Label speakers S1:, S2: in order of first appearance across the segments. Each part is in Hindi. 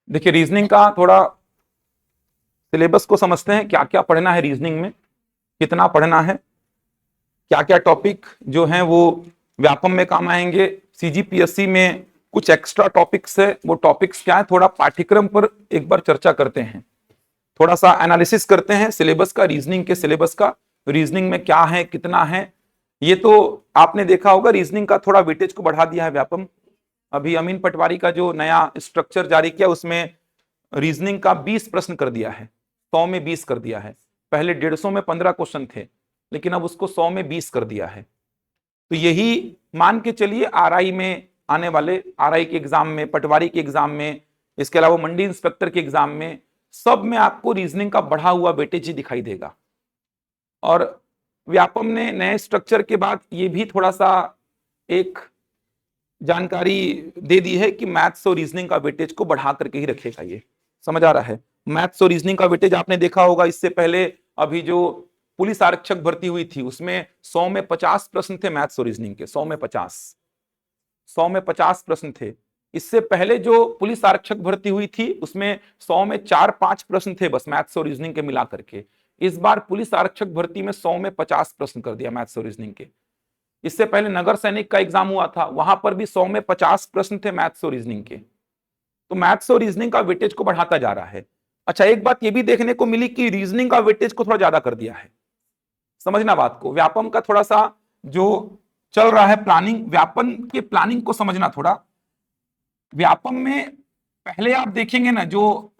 S1: देखिए रीजनिंग का थोड़ा सिलेबस को समझते हैं, क्या क्या पढ़ना है रीजनिंग में, कितना पढ़ना है, क्या क्या टॉपिक जो हैं वो व्यापम में काम आएंगे, सीजीपीएससी में कुछ एक्स्ट्रा टॉपिक्स है, वो टॉपिक्स क्या है, थोड़ा पाठ्यक्रम पर एक बार चर्चा करते हैं, थोड़ा सा एनालिसिस करते हैं सिलेबस का, रीजनिंग के सिलेबस का, रीजनिंग में क्या है कितना है। ये तो आपने देखा होगा रीजनिंग का थोड़ा वेटेज को बढ़ा दिया है व्यापम। अभी अमीन पटवारी का जो नया स्ट्रक्चर जारी किया उसमें रीजनिंग का 20 प्रश्न कर दिया है, 100 में 20 कर दिया है। पहले 150 में 15 क्वेश्चन थे, लेकिन अब उसको 100 में 20 कर दिया है। तो यही मान के चलिए आरआई में आने वाले, आरआई के एग्जाम में, पटवारी के एग्जाम में, इसके अलावा मंडी इंस्पेक्टर के एग्जाम में, सब में आपको रीजनिंग का बढ़ा हुआ वेटेज ही दिखाई देगा। और व्यापम ने नए स्ट्रक्चर के बाद ये भी थोड़ा सा एक जानकारी दे दी है कि मैथ्स और रीजनिंग का वेटेज को बढ़ा करके ही रखेगा। ये समझ आ रहा है? मैथ्स और रीजनिंग का वेटेज आपने देखा होगा, इससे पहले अभी जो पुलिस आरक्षक भर्ती हुई थी उसमें 100 में 50 प्रश्न थे मैथ्स और रीजनिंग के, 100 में 50 प्रश्न थे। इससे पहले जो पुलिस आरक्षक भर्ती हुई थी उसमें 100 में 4-5 प्रश्न थे बस मैथ्स और रीजनिंग के मिला करके। इस बार पुलिस आरक्षक भर्ती में 100 में 50 प्रश्न कर दिया मैथ्स और रीजनिंग के। इससे पहले नगर सैनिक का एग्जाम हुआ था, वहां पर भी 100 में 50 प्रश्न थे मैथ्स और रीजनिंग के। तो मैथ्स और रीजनिंग का वेटेज को बढ़ाता जा रहा है। अच्छा, एक बात यह भी देखने को मिली कि रीजनिंग का वेटेज को थोड़ा ज्यादा कर दिया है। समझना बात को, व्यापम का थोड़ा सा जो चल रहा है प्लानिंग, व्यापम के प्लानिंग को समझना थोड़ा। व्यापम में पहले आप देखेंगे ना, जो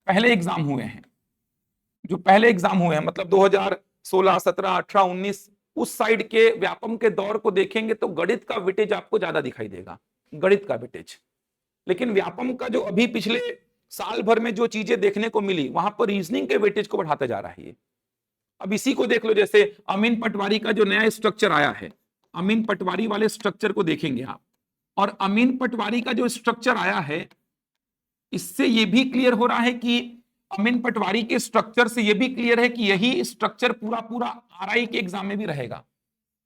S1: पहले एग्जाम हुए हैं, मतलब 2016, 17, 18, 19, उस साइड के व्यापम के दौर को देखेंगे तो गणित का वेटेज आपको ज्यादा दिखाई देगा, गणित का वेटेज। लेकिन व्यापम का जो अभी पिछले साल भर में जो चीजें देखने को मिली, वहां पर रीजनिंग के वेटेज को बढ़ाता जा रहा है। अब इसी को देख लो, जैसे अमीन पटवारी का जो नया स्ट्रक्चर आया है, अमीन पटवारी वाले स्ट्रक्चर को देखेंगे आप, और अमीन पटवारी का जो स्ट्रक्चर आया है, इससे यह भी क्लियर हो रहा है कि अमीन पटवारी के स्ट्रक्चर से यह भी क्लियर है कि यही स्ट्रक्चर पूरा पूरा आरआई के एग्जाम में भी रहेगा।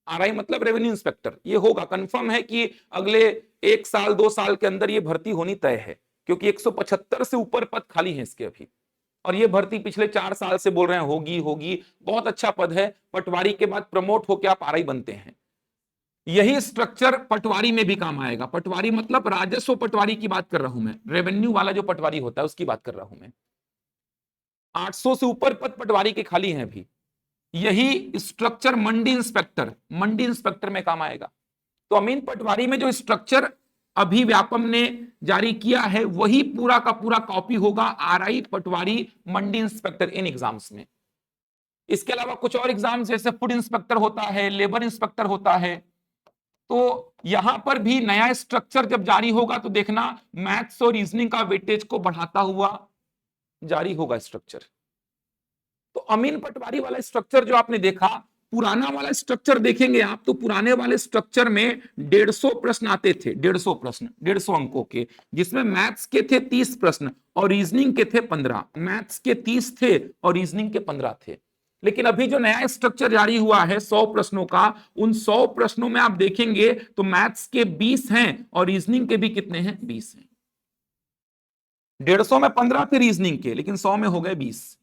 S1: आरआई मतलब रेवेन्यू इंस्पेक्टर, ये होगा, कंफर्म है कि अगले 1 साल 2 साल के अंदर ये भर्ती होनी तय है, क्योंकि 175 से ऊपर पद खाली हैं इसके अभी। और ये भर्ती पिछले 4 साल से बोल रहे हैं होगी होगी, बहुत अच्छा पद है, पटवारी के बाद प्रमोट होकर आप आरआई बनते हैं। यही स्ट्रक्चर पटवारी में भी काम आएगा। पटवारी मतलब राजस्व पटवारी की बात कर रहा हूं मैं, रेवेन्यू वाला जो पटवारी होता है उसकी बात कर रहा हूं मैं। 800 से ऊपर पद पटवारी के खाली हैं अभी। यही स्ट्रक्चर मंडी इंस्पेक्टर में काम आएगा। तो अमीन पटवारी में जो स्ट्रक्चर अभी व्यापम ने जारी किया है, वही पूरा का पूरा कॉपी होगा आरआई, पटवारी, मंडी इंस्पेक्टर इन एग्जाम्स में। इसके अलावा कुछ और एग्जाम्स जैसे फूड इंस्पेक्टर होता है, लेबर इंस्पेक्टर होता है। तो यहां पर भी नया स्ट्रक्चर जब जारी होगा तो देखना मैथ्स और रीजनिंग का वेटेज को बढ़ाता हुआ जारी होगा स्ट्रक्चर। तो अमीन पटवारी वाला स्ट्रक्चर जो आपने देखा, पुराना वाला स्ट्रक्चर देखेंगे आप तो पुराने वाले स्ट्रक्चर में 150 प्रश्न आते थे, 150 प्रश्न 150 अंकों के, जिसमें मैथ्स के थे 30 प्रश्न और रीजनिंग के थे 15। मैथ्स के 30 थे और रीजनिंग के 15 थे। लेकिन अभी जो नया स्ट्रक्चर जारी हुआ है 100 प्रश्नों का, उन 100 प्रश्नों में आप देखेंगे तो मैथ्स के 20 हैं और रीजनिंग के भी कितने हैं, 20 हैं। 150 में 15 थे रीजनिंग के, लेकिन 100 में हो गए 20।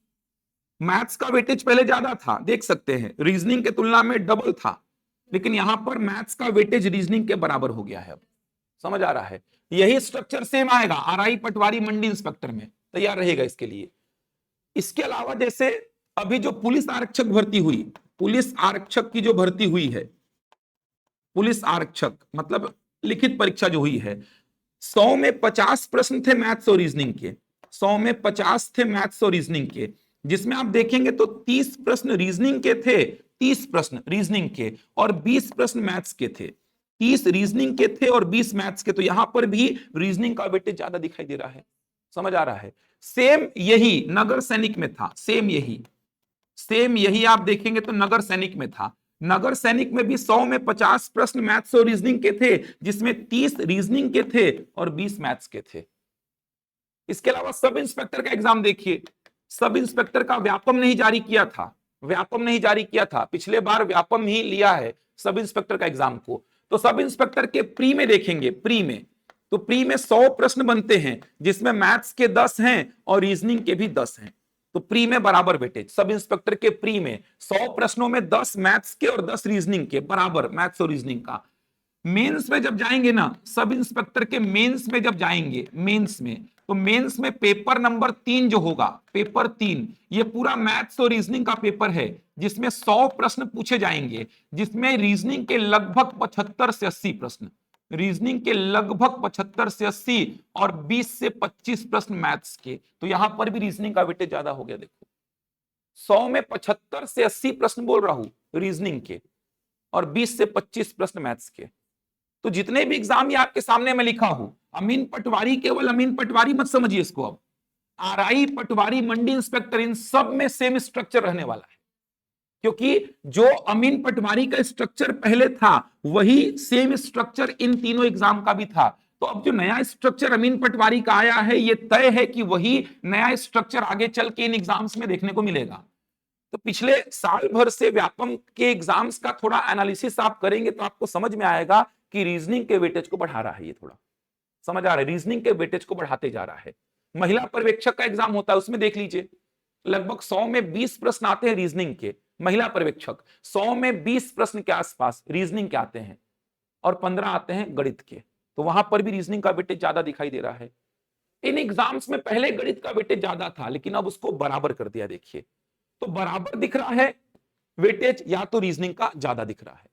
S1: मैथ्स का वेटेज पहले ज्यादा था, देख सकते हैं, रीजनिंग के तुलना में डबल था, लेकिन यहां पर मैथ्स का वेटेज रीजनिंग के बराबर हो गया है। अब समझ आ रहा है? यही स्ट्रक्चर सेम आएगा आरआई, पटवारी, मंडी इंस्पेक्टर में, तैयार रहेगा इसके लिए। इसके अलावा जैसे अभी जो पुलिस आरक्षक भर्ती हुई, पुलिस आरक्षक की जो भर्ती हुई है, पुलिस आरक्षक मतलब लिखित परीक्षा जो हुई है, 100 में 50 प्रश्न थे मैथ्स और रीजनिंग के, 100 में 50 थे मैथ्स और रीजनिंग के, जिसमें आप देखेंगे तो 30 प्रश्न रीजनिंग के थे, 30 प्रश्न रीजनिंग के और 20 प्रश्न मैथ्स के थे। 30 रीजनिंग के थे और 20 मैथ्स के, तो यहां पर भी रीजनिंग का वेटेज ज्यादा दिखाई दे रहा है। समझ आ रहा है? सेम यही नगर सैनिक में था, सेम यही आप देखेंगे तो नगर सैनिक में था। नगर सैनिक में भी 100 में 50 प्रश्न मैथ्स और रीजनिंग के थे, जिसमें 30 रीजनिंग के थे और 20 मैथ्स के थे। इसके अलावा सब इंस्पेक्टर का एग्जाम देखिए, सब इंस्पेक्टर का व्यापम नहीं जारी किया था, पिछले बार व्यापम ही लिया है सब इंस्पेक्टर का एग्जाम को। तो सब इंस्पेक्टर के प्री में देखेंगे, प्री में तो प्री में 100 प्रश्न बनते हैं जिसमें मैथ्स के 10 हैं और रीजनिंग के भी 10 हैं। तो प्री में बराबर वेटेज, सब इंस्पेक्टर के प्री में 100 प्रश्नों में 10 मैथ्स के और 10 रीजनिंग के, बराबर मैथ्स और रीजनिंग का। मेंस में जब जाएंगे ना, सब इंस्पेक्टर के मेंस में जब जाएंगे, मेंस में, तो मेंस में पेपर नंबर 3 जो होगा, पेपर 3, ये पूरा मैथ्स और रीजनिंग का पेपर है जिसमें 100 प्रश्न पूछे जाएंगे, जिसमें रीजनिंग के लगभग 75 से 80 प्रश्न, रीजनिंग के लगभग 75 से 80 और 20 से 25 प्रश्न मैथ्स के। तो यहां पर भी रीजनिंग का वेटेज ज्यादा हो गया। देखो 100 में 75 से 80 प्रश्न बोल रहा हूं रीजनिंग के और 20 से 25 प्रश्न मैथ्स के। तो जितने भी एग्जाम ये आपके सामने मैं लिखा हूं, अमीन पटवारी, केवल अमीन पटवारी मत समझिए इसको, अब आरआई, पटवारी, मंडी इंस्पेक्टर, इन सब में सेम स्ट्रक्चर रहने वाला है, क्योंकि जो अमीन पटवारी का स्ट्रक्चर पहले था वही सेम स्ट्रक्चर इन तीनों एग्जाम का भी था। तो अब जो नया स्ट्रक्चर अमीन पटवारी का आया है, ये तय है कि वही नया स्ट्रक्चर आगे चल के इन एग्जाम्स में देखने को मिलेगा। तो पिछले साल भर से व्यापम के एग्जाम्स का थोड़ा एनालिसिस आप करेंगे तो आपको समझ में आएगा कि रीजनिंग के वेटेज को बढ़ा रहा है, ये थोड़ा समझ आ रहा है, रीजनिंग के वेटेज को बढ़ाते जा रहा है। महिला पर्यवेक्षक का एग्जाम होता है, उसमें देख लीजिए लगभग 100 में 20 प्रश्न आते हैं रीजनिंग के, महिला पर्यवेक्षक 100 में 20 प्रश्न के आसपास रीजनिंग के आते हैं और 15 आते हैं गणित के। तो वहां पर भी रीजनिंग का वेटेज ज्यादा दिखाई दे रहा है। इन एग्जाम्स में पहले गणित का वेटेज ज्यादा था, लेकिन अब उसको बराबर कर दिया। देखिए तो बराबर दिख रहा है वेटेज, या तो रीजनिंग का ज्यादा दिख रहा है,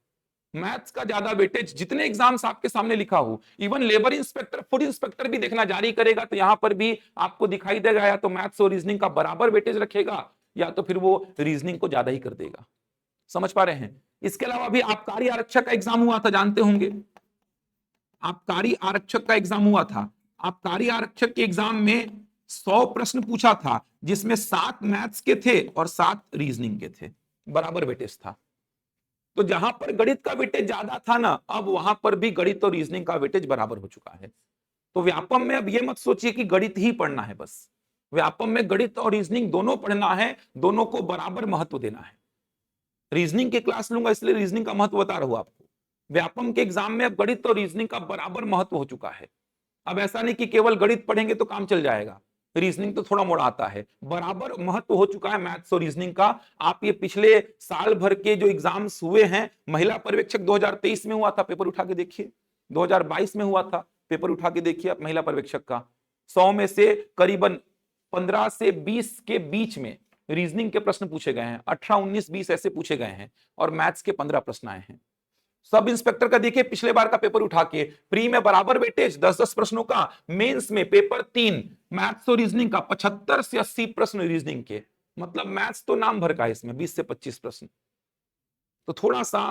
S1: मैथ्स का ज्यादा वेटेज। जितने एग्जाम्स आपके सामने लिखा हो, even labour inspector, food inspector भी देखना जारी करेगा तो यहां पर भी आपको दिखाई देगा या तो मैथ्स और रीजनिंग का बराबर वेटेज रखेगा या तो फिर वो रीजनिंग को ज्यादा ही कर देगा। समझ पा रहे हैं? इसके अलावा भी आबकारी आरक्षक का एग्जाम हुआ था, जानते होंगे, आबकारी आरक्षक का एग्जाम हुआ था। आबकारी आरक्षक के एग्जाम में 100 प्रश्न पूछा था जिसमें 7 मैथ्स के थे और 7 रीजनिंग के थे, बराबर वेटेज था। तो जहां पर गणित का वेटेज ज्यादा था ना, अब वहां पर भी गणित और रीजनिंग का वेटेज बराबर हो चुका है। तो व्यापम में अब ये मत सोचिए कि गणित ही पढ़ना है बस, व्यापम में गणित और रीजनिंग दोनों पढ़ना है, दोनों को बराबर महत्व देना है। रीजनिंग की क्लास लूंगा इसलिए रीजनिंग का महत्व बता रहा हूं आपको। व्यापम के एग्जाम में अब गणित और रीजनिंग का बराबर महत्व हो चुका है। अब ऐसा नहीं कि केवल गणित पढ़ेंगे तो काम चल जाएगा, रीजनिंग तो थोड़ा मोड़ा आता है, बराबर महत्व हो चुका है मैथ्स और रीजनिंग का। आप ये पिछले साल भर के जो एग्जाम्स हुए हैं, महिला पर्यवेक्षक 2023 में हुआ था, पेपर उठा के देखिए, 2022 में हुआ था, पेपर उठा के देखिए आप महिला पर्यवेक्षक का, 100 में से करीबन 15 से 20 के बीच में रीजनिंग के प्रश्न पूछे गए हैं, 18, 19, 20 ऐसे पूछे गए हैं और मैथ्स के 15 प्रश्न आए हैं। सब इंस्पेक्टर का देखिए पिछले बार का पेपर उठा के, प्री में बराबर वेटेज 10-10 प्रश्नों का, मेंस में पेपर 3 मैथ्स और रीजनिंग का 75 से 80 प्रश्न रीजनिंग के, मतलब मैथ्स तो नाम भर का है इसमें, 20 से 25 प्रश्न। तो थोड़ा सा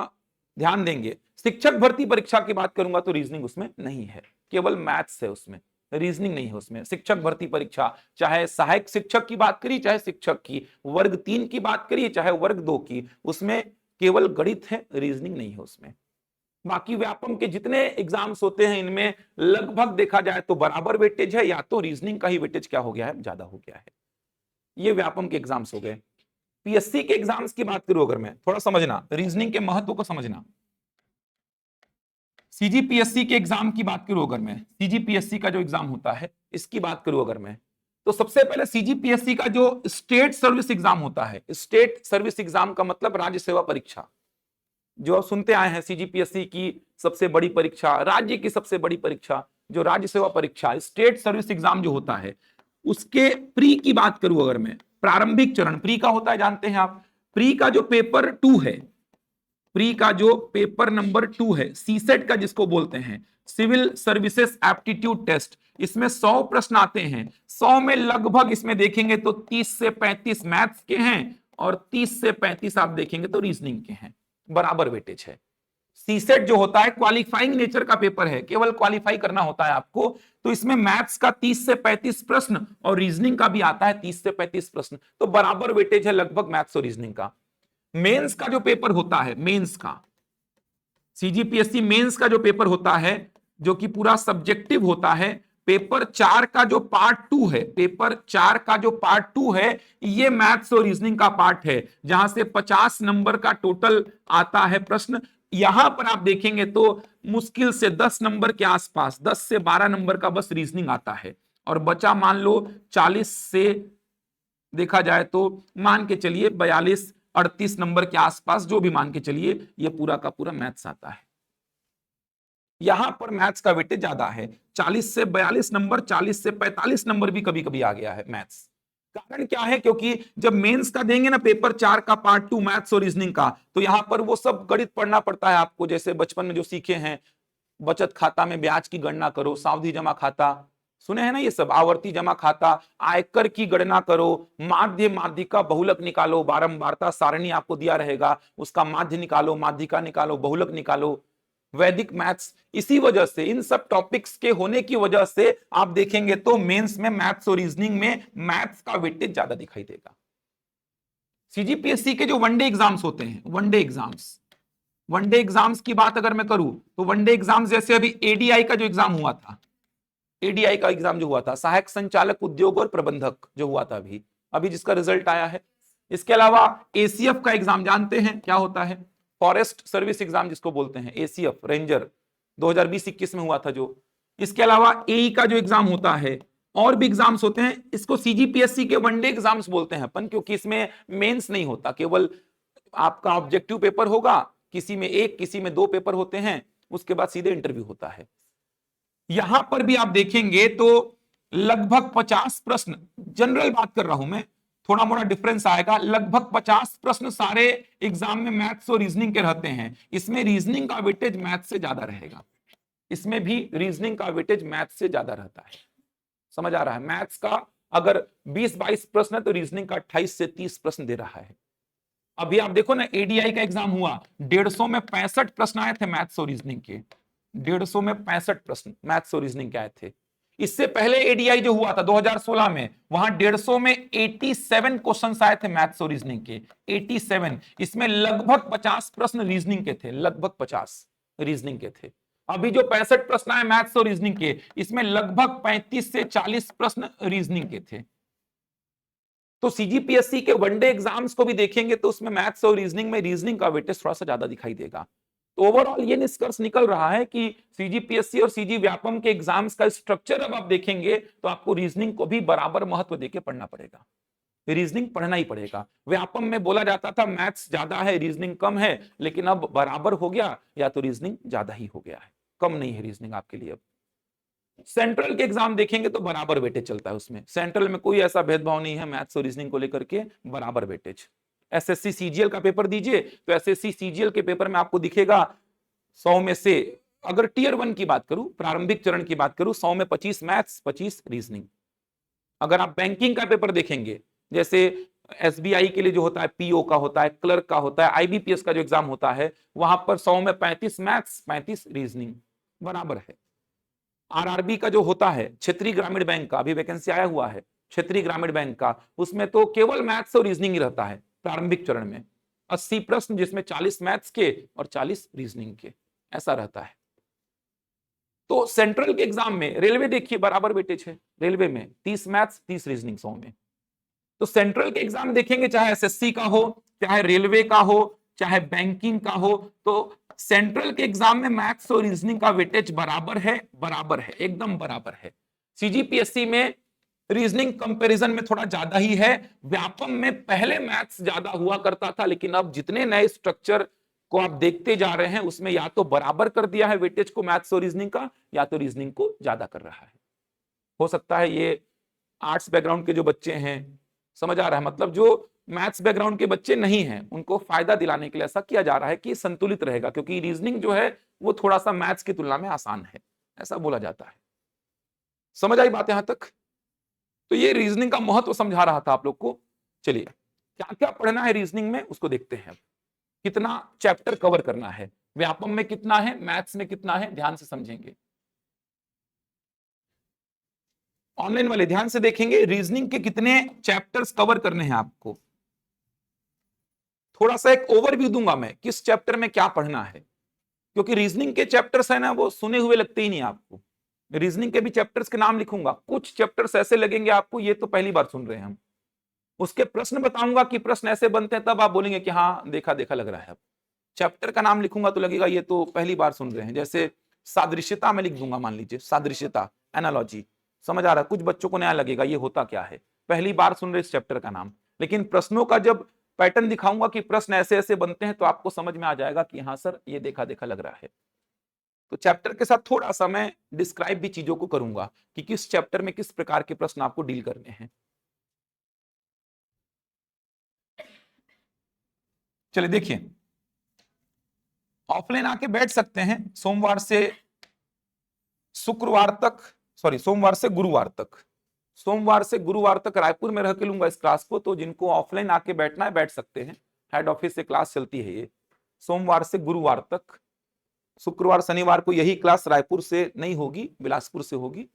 S1: ध्यान देंगे। शिक्षक भर्ती परीक्षा की बात करूंगा तो रीजनिंग उसमें नहीं है, केवल मैथ्स है उसमें, रीजनिंग नहीं है उसमें। शिक्षक भर्ती परीक्षा, चाहे सहायक शिक्षक की बात करिए, चाहे शिक्षक की वर्ग 3 की बात करिए, चाहे वर्ग 2 की, उसमें केवल गणित है, रीजनिंग नहीं है उसमें। बाकी व्यापम के जितने एग्जाम्स होते हैं इनमें लगभग देखा जाए तो बराबर वेटेज है, या तो रीजनिंग का ही वेटेज क्या हो गया है, ज्यादा हो गया है। ये व्यापम के एग्जाम्स हो गए। पीएससी के एग्जाम्स की बात करूं अगर मैं, थोड़ा समझना रीजनिंग के महत्व को समझना। सीजीपीएससी के एग्जाम की बात करूं अगर मैं, सीजीपीएससी का जो एग्जाम होता है इसकी बात करूं अगर मैं, तो सबसे पहले सीजीपीएससी का जो स्टेट सर्विस एग्जाम होता है, स्टेट सर्विस एग्जाम का मतलब राज्य सेवा परीक्षा, जो आप सुनते आए हैं सीजीपीएससी की सबसे बड़ी परीक्षा, राज्य की सबसे बड़ी परीक्षा, जो राज्य सेवा परीक्षा स्टेट सर्विस एग्जाम जो होता है, उसके प्री की बात करूं अगर मैं, प्रारंभिक चरण प्री का होता है, जानते हैं आप। प्री का जो पेपर 2 है, प्री का जो पेपर नंबर 2 है, सीसेट का जिसको बोलते हैं, सिविल सर्विसेज एप्टीट्यूड टेस्ट, इसमें 100 प्रश्न आते हैं। 100 में लगभग इसमें देखेंगे तो 30 से 35 मैथ्स के हैं और 30 से 35 आप देखेंगे तो रीजनिंग के हैं, बराबर वेटेज है। सीसेट जो होता है क्वालिफाइंग नेचर का पेपर है, केवल क्वालिफाई करना होता है आपको, तो इसमें मैथ्स का 30 से 35 प्रश्न और रीजनिंग का भी आता है 30 से 35 प्रश्न, तो बराबर वेटेज है लगभग मैथ्स और रीजनिंग का। मेंस का जो पेपर होता है, मेंस का, सीजीपीएससी मेंस का जो पेपर होता है, जो कि पूरा सब्जेक्टिव होता है, पेपर 4 का जो पार्ट 2 है, पेपर 4 का जो पार्ट 2 है, ये मैथ्स और रीजनिंग का पार्ट है, जहां से 50 नंबर का टोटल आता है प्रश्न। यहां पर आप देखेंगे तो मुश्किल से 10 नंबर के आसपास, 10 से 12 नंबर का बस रीजनिंग आता है, और बचा मान लो 40 से, देखा जाए तो मान के चलिए 42 38 नंबर के आसपास, जो भी मान के चलिए, ये पूरा का पूरा मैथ्स आता है। यहां पर मैथ्स का वेटेज ज्यादा है, 40 से 42 नंबर, 40 से 45 नंबर भी कभी कभी आ गया है मैथ्स। कारण क्या है, क्योंकि जब मेंस का देंगे ना पेपर 4 का पार्ट 2 मैथ्स और रीजनिंग का, तो यहां पर वो सब गणित पढ़ना पड़ता है आपको, जैसे बचपन में जो सीखे हैं, बचत खाता में ब्याज की गणना करो, सावधि जमा खाता, सुने हैं ना ये सब, आवर्ती जमा खाता, आयकर की गणना करो, माध्य माध्यिका बहुलक निकालो, बारंबारता सारणी आपको दिया रहेगा, उसका माध्य निकालो, माध्यिका निकालो, बहुलक निकालो, वैदिक मैथ्स। इसी वजह से, इन सब टॉपिक्स के होने की वजह से आप देखेंगे तो मेंस में मैथ्स और रीजनिंग में मैथ्स का वेटेज ज्यादा दिखाई देगा। सीजीपीएससी के जो वनडे एग्जाम्स होते हैं, वनडे एग्जाम्स की बात अगर मैं करूं तो वनडे एग्जाम्स जैसे अभी एडीआई का जो एग्जाम हुआ था, एडीआई का एग्जाम जो हुआ था, सहायक संचालक उद्योग और प्रबंधक जो हुआ था अभी अभी जिसका रिजल्ट आया है। इसके अलावा एसीएफ का एग्जाम जानते हैं क्या होता है, फॉरेस्ट सर्विस एग्जाम जिसको बोलते हैं, एसीएफ रेंजर 2020-21 में हुआ था जो। इसके अलावा एई का जो एग्जाम होता है, और भी एग्जाम्स होते हैं, इसको सीजीपीएससी के वनडे एग्जाम्स बोलते हैं अपन, क्योंकि इसमें मेंस नहीं होता, केवल आपका ऑब्जेक्टिव पेपर होगा, किसी में एक, किसी में दो पेपर होते हैं, उसके बाद सीधे इंटरव्यू होता है। यहां पर भी आप देखेंगे तो लगभग 50 प्रश्न, जनरल बात कर रहा हूं मैं, थोड़ा मोड़ा डिफरेंस आएगा, लगभग 50 प्रश्न सारे एग्जाम में मैथ्स और रीजनिंग के रहते हैं। इसमें रीजनिंग का वेटेज मैथ्स से ज्यादा रहेगा, इसमें भी रीजनिंग का वेटेज मैथ्स से ज्यादा रहता है। समझ आ रहा है, मैथ्स का अगर 20-22 प्रश्न है तो रीजनिंग का 28 से 30 प्रश्न दे रहा है। अभी आप देखो ना, एडीआई का एग्जाम हुआ, 150 में 65 प्रश्न आए थे मैथ्स और रीजनिंग के, 150 में 65 प्रश्न मैथ्स और रीजनिंग के आए थे। इससे पहले एडीआई जो हुआ था 2016 में, वहां 150 में 87 क्वेश्चंस आए थे मैथ्स और रीजनिंग के, 87। इसमें लगभग 50 प्रश्न रीजनिंग के थे, लगभग 50 रीजनिंग के थे। अभी जो 65 प्रश्न आए मैथ्स और रीजनिंग के, इसमें लगभग 35 से 40 प्रश्न रीजनिंग के थे। तो सीजीपीएससी के वनडे एग्जाम्स को भी देखेंगे तो उसमें मैथ्स और रीजनिंग में रीजनिंग का वेटेज थोड़ा सा ज्यादा दिखाई देगा। तो ओवरऑल ये निष्कर्ष निकल रहा है कि सीजीपीएससी और सीजी व्यापम के एग्जाम्स का स्ट्रक्चर अब आप देखेंगे तो आपको रीजनिंग को भी बराबर महत्व देके पढ़ना पड़ेगा, रीजनिंग पढ़ना ही पड़ेगा। व्यापम में बोला जाता था मैथ्स ज्यादा है रीजनिंग कम है, लेकिन अब बराबर हो गया, या तो रीजनिंग ज्यादा ही हो गया है, कम नहीं है रीजनिंग आपके लिए अब। सेंट्रल के एग्जाम देखेंगे तो बराबर वेटेज चलता है उसमें, सेंट्रल में कोई ऐसा भेदभाव नहीं है, मैथ्स और रीजनिंग को लेकर के बराबर वेटेज। एसएससी सीजीएल का पेपर दीजिए तो एसएससी सीजीएल के पेपर में आपको दिखेगा 100 में से, अगर टीयर 1 की बात करूं, प्रारंभिक चरण की बात करूं, 100 में 25 मैथ्स 25 रीजनिंग। अगर आप बैंकिंग का पेपर देखेंगे, जैसे एसबीआई के लिए जो होता है, पीओ का होता है, क्लर्क का होता है, आईबीपीएस का जो एग्जाम होता है, वहां पर 100 में 35 मैथ्स 35 रीजनिंग बराबर है। आरआरबी का जो होता है, क्षेत्रीय ग्रामीण बैंक का, अभी वैकेंसी आया हुआ है क्षेत्रीय ग्रामीण बैंक का, उसमें तो केवल मैथ्स और रीजनिंग ही रहता है प्रारंभिक चरण में, 80 प्रश्न जिसमें 40 मैथ्स के और 40 रीजनिंग के, ऐसा रहता है। तो सेंट्रल के एग्जाम में, रेलवे देखिए बराबर वेटेज है, रेलवे में 30 मैथ्स 30 रीजनिंग 100 में। तो सेंट्रल के एग्जाम देखेंगे, चाहे एसएससी का हो, चाहे रेलवे का हो, चाहे बैंकिंग का हो, तो सेंट्रल के एग्जाम में मैथ्स और रीजनिंग का वेटेज बराबर है, बराबर है, एकदम बराबर है। सीजीपीएससी में रीजनिंग कंपैरिजन में थोड़ा ज्यादा ही है, व्यापम में पहले मैथ्स ज्यादा हुआ करता था, लेकिन अब जितने नए स्ट्रक्चर को आप देखते जा रहे हैं उसमें या तो बराबर कर दिया है वेटेज को मैथ्स और रीजनिंग का, या तो रीजनिंग को ज्यादा कर रहा है। हो सकता है ये आर्ट्स बैकग्राउंड के जो बच्चे हैं, समझ आ रहा है, मतलब जो मैथ्स बैकग्राउंड के बच्चे नहीं हैं उनको फायदा दिलाने के लिए ऐसा किया जा रहा है कि संतुलित रहेगा, क्योंकि रीजनिंग जो है वो थोड़ा सा मैथ्स की तुलना में आसान है, ऐसा बोला जाता है। समझ आई बात यहां तक? तो ये रीजनिंग का महत्व समझा रहा था आप लोग को। चलिए, क्या क्या पढ़ना है रीजनिंग में उसको देखते हैं। कितना चैप्टर कवर करना है, व्यापम में कितना है, मैथ्स में कितना है, ध्यान से समझेंगे। ऑनलाइन वाले ध्यान से देखेंगे, रीजनिंग के कितने चैप्टर्स कवर करने हैं आपको। थोड़ा सा एक ओवरव्यू दूंगा मैं, किस चैप्टर में क्या पढ़ना है, क्योंकि रीजनिंग के चैप्टर्स है ना, वो सुने हुए लगते ही नहीं आपको। रीजनिंग के भी चैप्टर्स के नाम लिखूंगा, कुछ चैप्टर्स ऐसे लगेंगे आपको ये तो पहली बार सुन रहे हैं हम, उसके प्रश्न बताऊंगा कि प्रश्न ऐसे बनते हैं, तब आप बोलेंगे कि हाँ देखा देखा लग रहा है। चैप्टर का नाम लिखूंगा तो लगेगा ये तो पहली बार सुन रहे हैं। जैसे सादृश्यता में लिख दूंगा, मान लीजिए सादृश्यता, एनालॉजी, समझ आ रहा है? कुछ बच्चों को नया लगेगा ये होता क्या है, पहली बार सुन रहे इस चैप्टर का नाम। लेकिन प्रश्नों का जब पैटर्न दिखाऊंगा कि प्रश्न ऐसे ऐसे बनते हैं, तो आपको समझ में आ जाएगा कि हाँ सर ये देखा देखा लग रहा है। तो चैप्टर के साथ थोड़ा सा मैं डिस्क्राइब भी चीजों को करूंगा कि किस चैप्टर में किस प्रकार के प्रश्न आपको डील करने हैं। चलिए देखिए, ऑफलाइन आके बैठ सकते हैं सोमवार से शुक्रवार तक, सॉरी सोमवार से गुरुवार तक, सोमवार से गुरुवार तक रायपुर में रह के लूंगा इस क्लास को। तो जिनको ऑफलाइन आके बैठना है बैठ सकते हैं, हेड ऑफिस से क्लास चलती है ये सोमवार से गुरुवार तक। शुक्रवार शनिवार को यही क्लास रायपुर से नहीं होगी, बिलासपुर से होगी।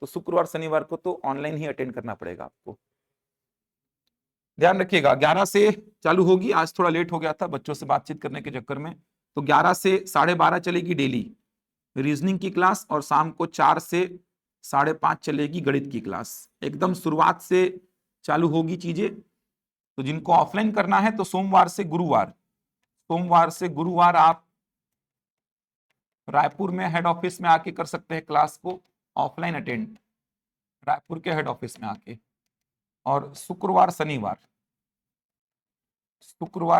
S1: तो शुक्रवार शनिवार को तो ऑनलाइन ही अटेंड करना पड़ेगा आपको, ध्यान रखिएगा। 11 से चालू होगी, आज थोड़ा लेट हो गया था बच्चों से बातचीत करने के चक्कर में। तो 11 से 12:30 चलेगी डेली रीजनिंग की क्लास, और शाम को 4 से 5:30 चलेगी गणित की क्लास। एकदम शुरुआत से चालू होगी चीजें। तो जिनको ऑफलाइन करना है तो सोमवार से गुरुवार आप रायपुर में हेड ऑफिस में आके कर सकते हैं क्लास को ऑफलाइन अटेंड, रायपुर के हेड ऑफिस में आके। और शुक्रवार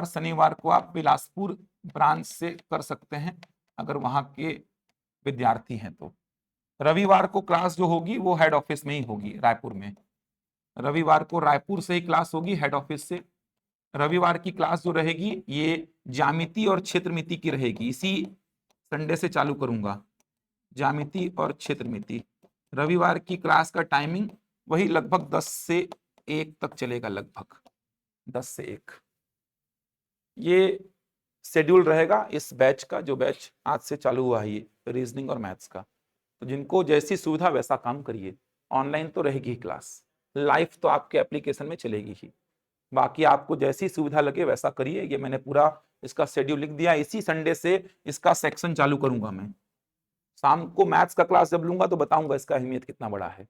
S1: शनिवार को आप बिलासपुर ब्रांच से कर सकते हैं अगर वहां के विद्यार्थी हैं तो। रविवार को क्लास जो होगी वो हेड ऑफिस में ही होगी रायपुर में। रविवार को रायपुर से ही क्लास होगी हेड ऑफिस से। रविवार की क्लास जो रहेगी ये ज्यामिति और क्षेत्रमिति की रहेगी, इसी संडे से चालू करूंगा, ज्यामिति और क्षेत्रमिति। रविवार की क्लास का टाइमिंग वही लगभग 10 से 1 तक चलेगा, लगभग 10 से 1 ये शेड्यूल रहेगा इस बैच का, जो बैच आज से चालू हुआ है ये रीजनिंग और मैथ्स का। तो जिनको जैसी सुविधा वैसा काम करिए, ऑनलाइन तो रहेगी क्लास, लाइव तो आपके एप्लीकेशन में चलेगी ही। बाकी आपको जैसी सुविधा लगे वैसा करिए। ये मैंने पूरा इसका शेड्यूल लिख दिया, इसी संडे से इसका सेक्शन चालू करूंगा मैं। शाम को मैथ्स का क्लास जब लूंगा तो बताऊंगा इसका अहमियत कितना बड़ा है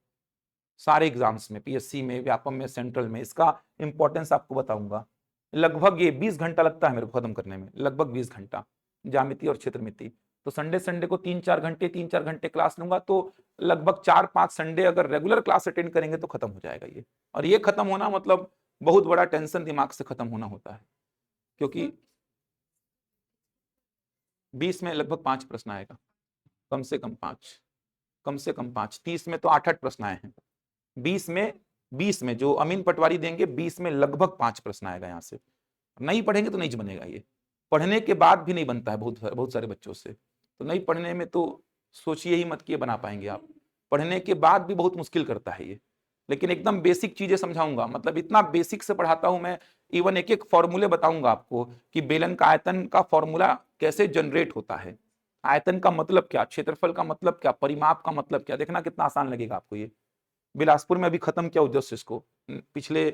S1: सारे एग्जाम्स में, पीएससी में, व्यापम में, सेंट्रल में, इसका इंपॉर्टेंस आपको बताऊंगा। लगभग ये 20 घंटा लगता है मेरे को खत्म करने में, लगभग 20 घंटा ज्यामिति और क्षेत्रमिति। तो संडे को 3-4 घंटे क्लास लूंगा, तो लगभग 4-5 संडे अगर रेगुलर क्लास अटेंड करेंगे तो खत्म हो जाएगा ये। और ये खत्म होना मतलब बहुत बड़ा टेंशन दिमाग से खत्म होना होता है, क्योंकि 20 में लगभग 5 प्रश्न आएगा, कम से कम 5, 30 में तो 8-8 प्रश्न आए हैं। 20 में जो अमीन पटवारी देंगे 20 में लगभग 5 प्रश्न आएगा। यहाँ से नहीं पढ़ेंगे तो नहीं बनेगा ये, पढ़ने के बाद भी नहीं बनता है बहुत सारे बच्चों से। तो नहीं पढ़ने में तो सोचिए ही मत कि बना पाएंगे आप, पढ़ने के बाद भी बहुत मुश्किल करता है ये। लेकिन एकदम बेसिक चीजें समझाऊंगा, मतलब इतना बेसिक से पढ़ाता हूं मैं, इवन एक एक फॉर्मूले बताऊंगा आपको कि बेलन का आयतन का फॉर्मूला कैसे जनरेट होता है, आयतन का मतलब क्या, क्षेत्रफल का मतलब क्या, परिमाप का मतलब क्या। देखना कितना आसान लगेगा आपको ये। बिलासपुर में अभी खत्म किया उद्देश्य इसको, पिछले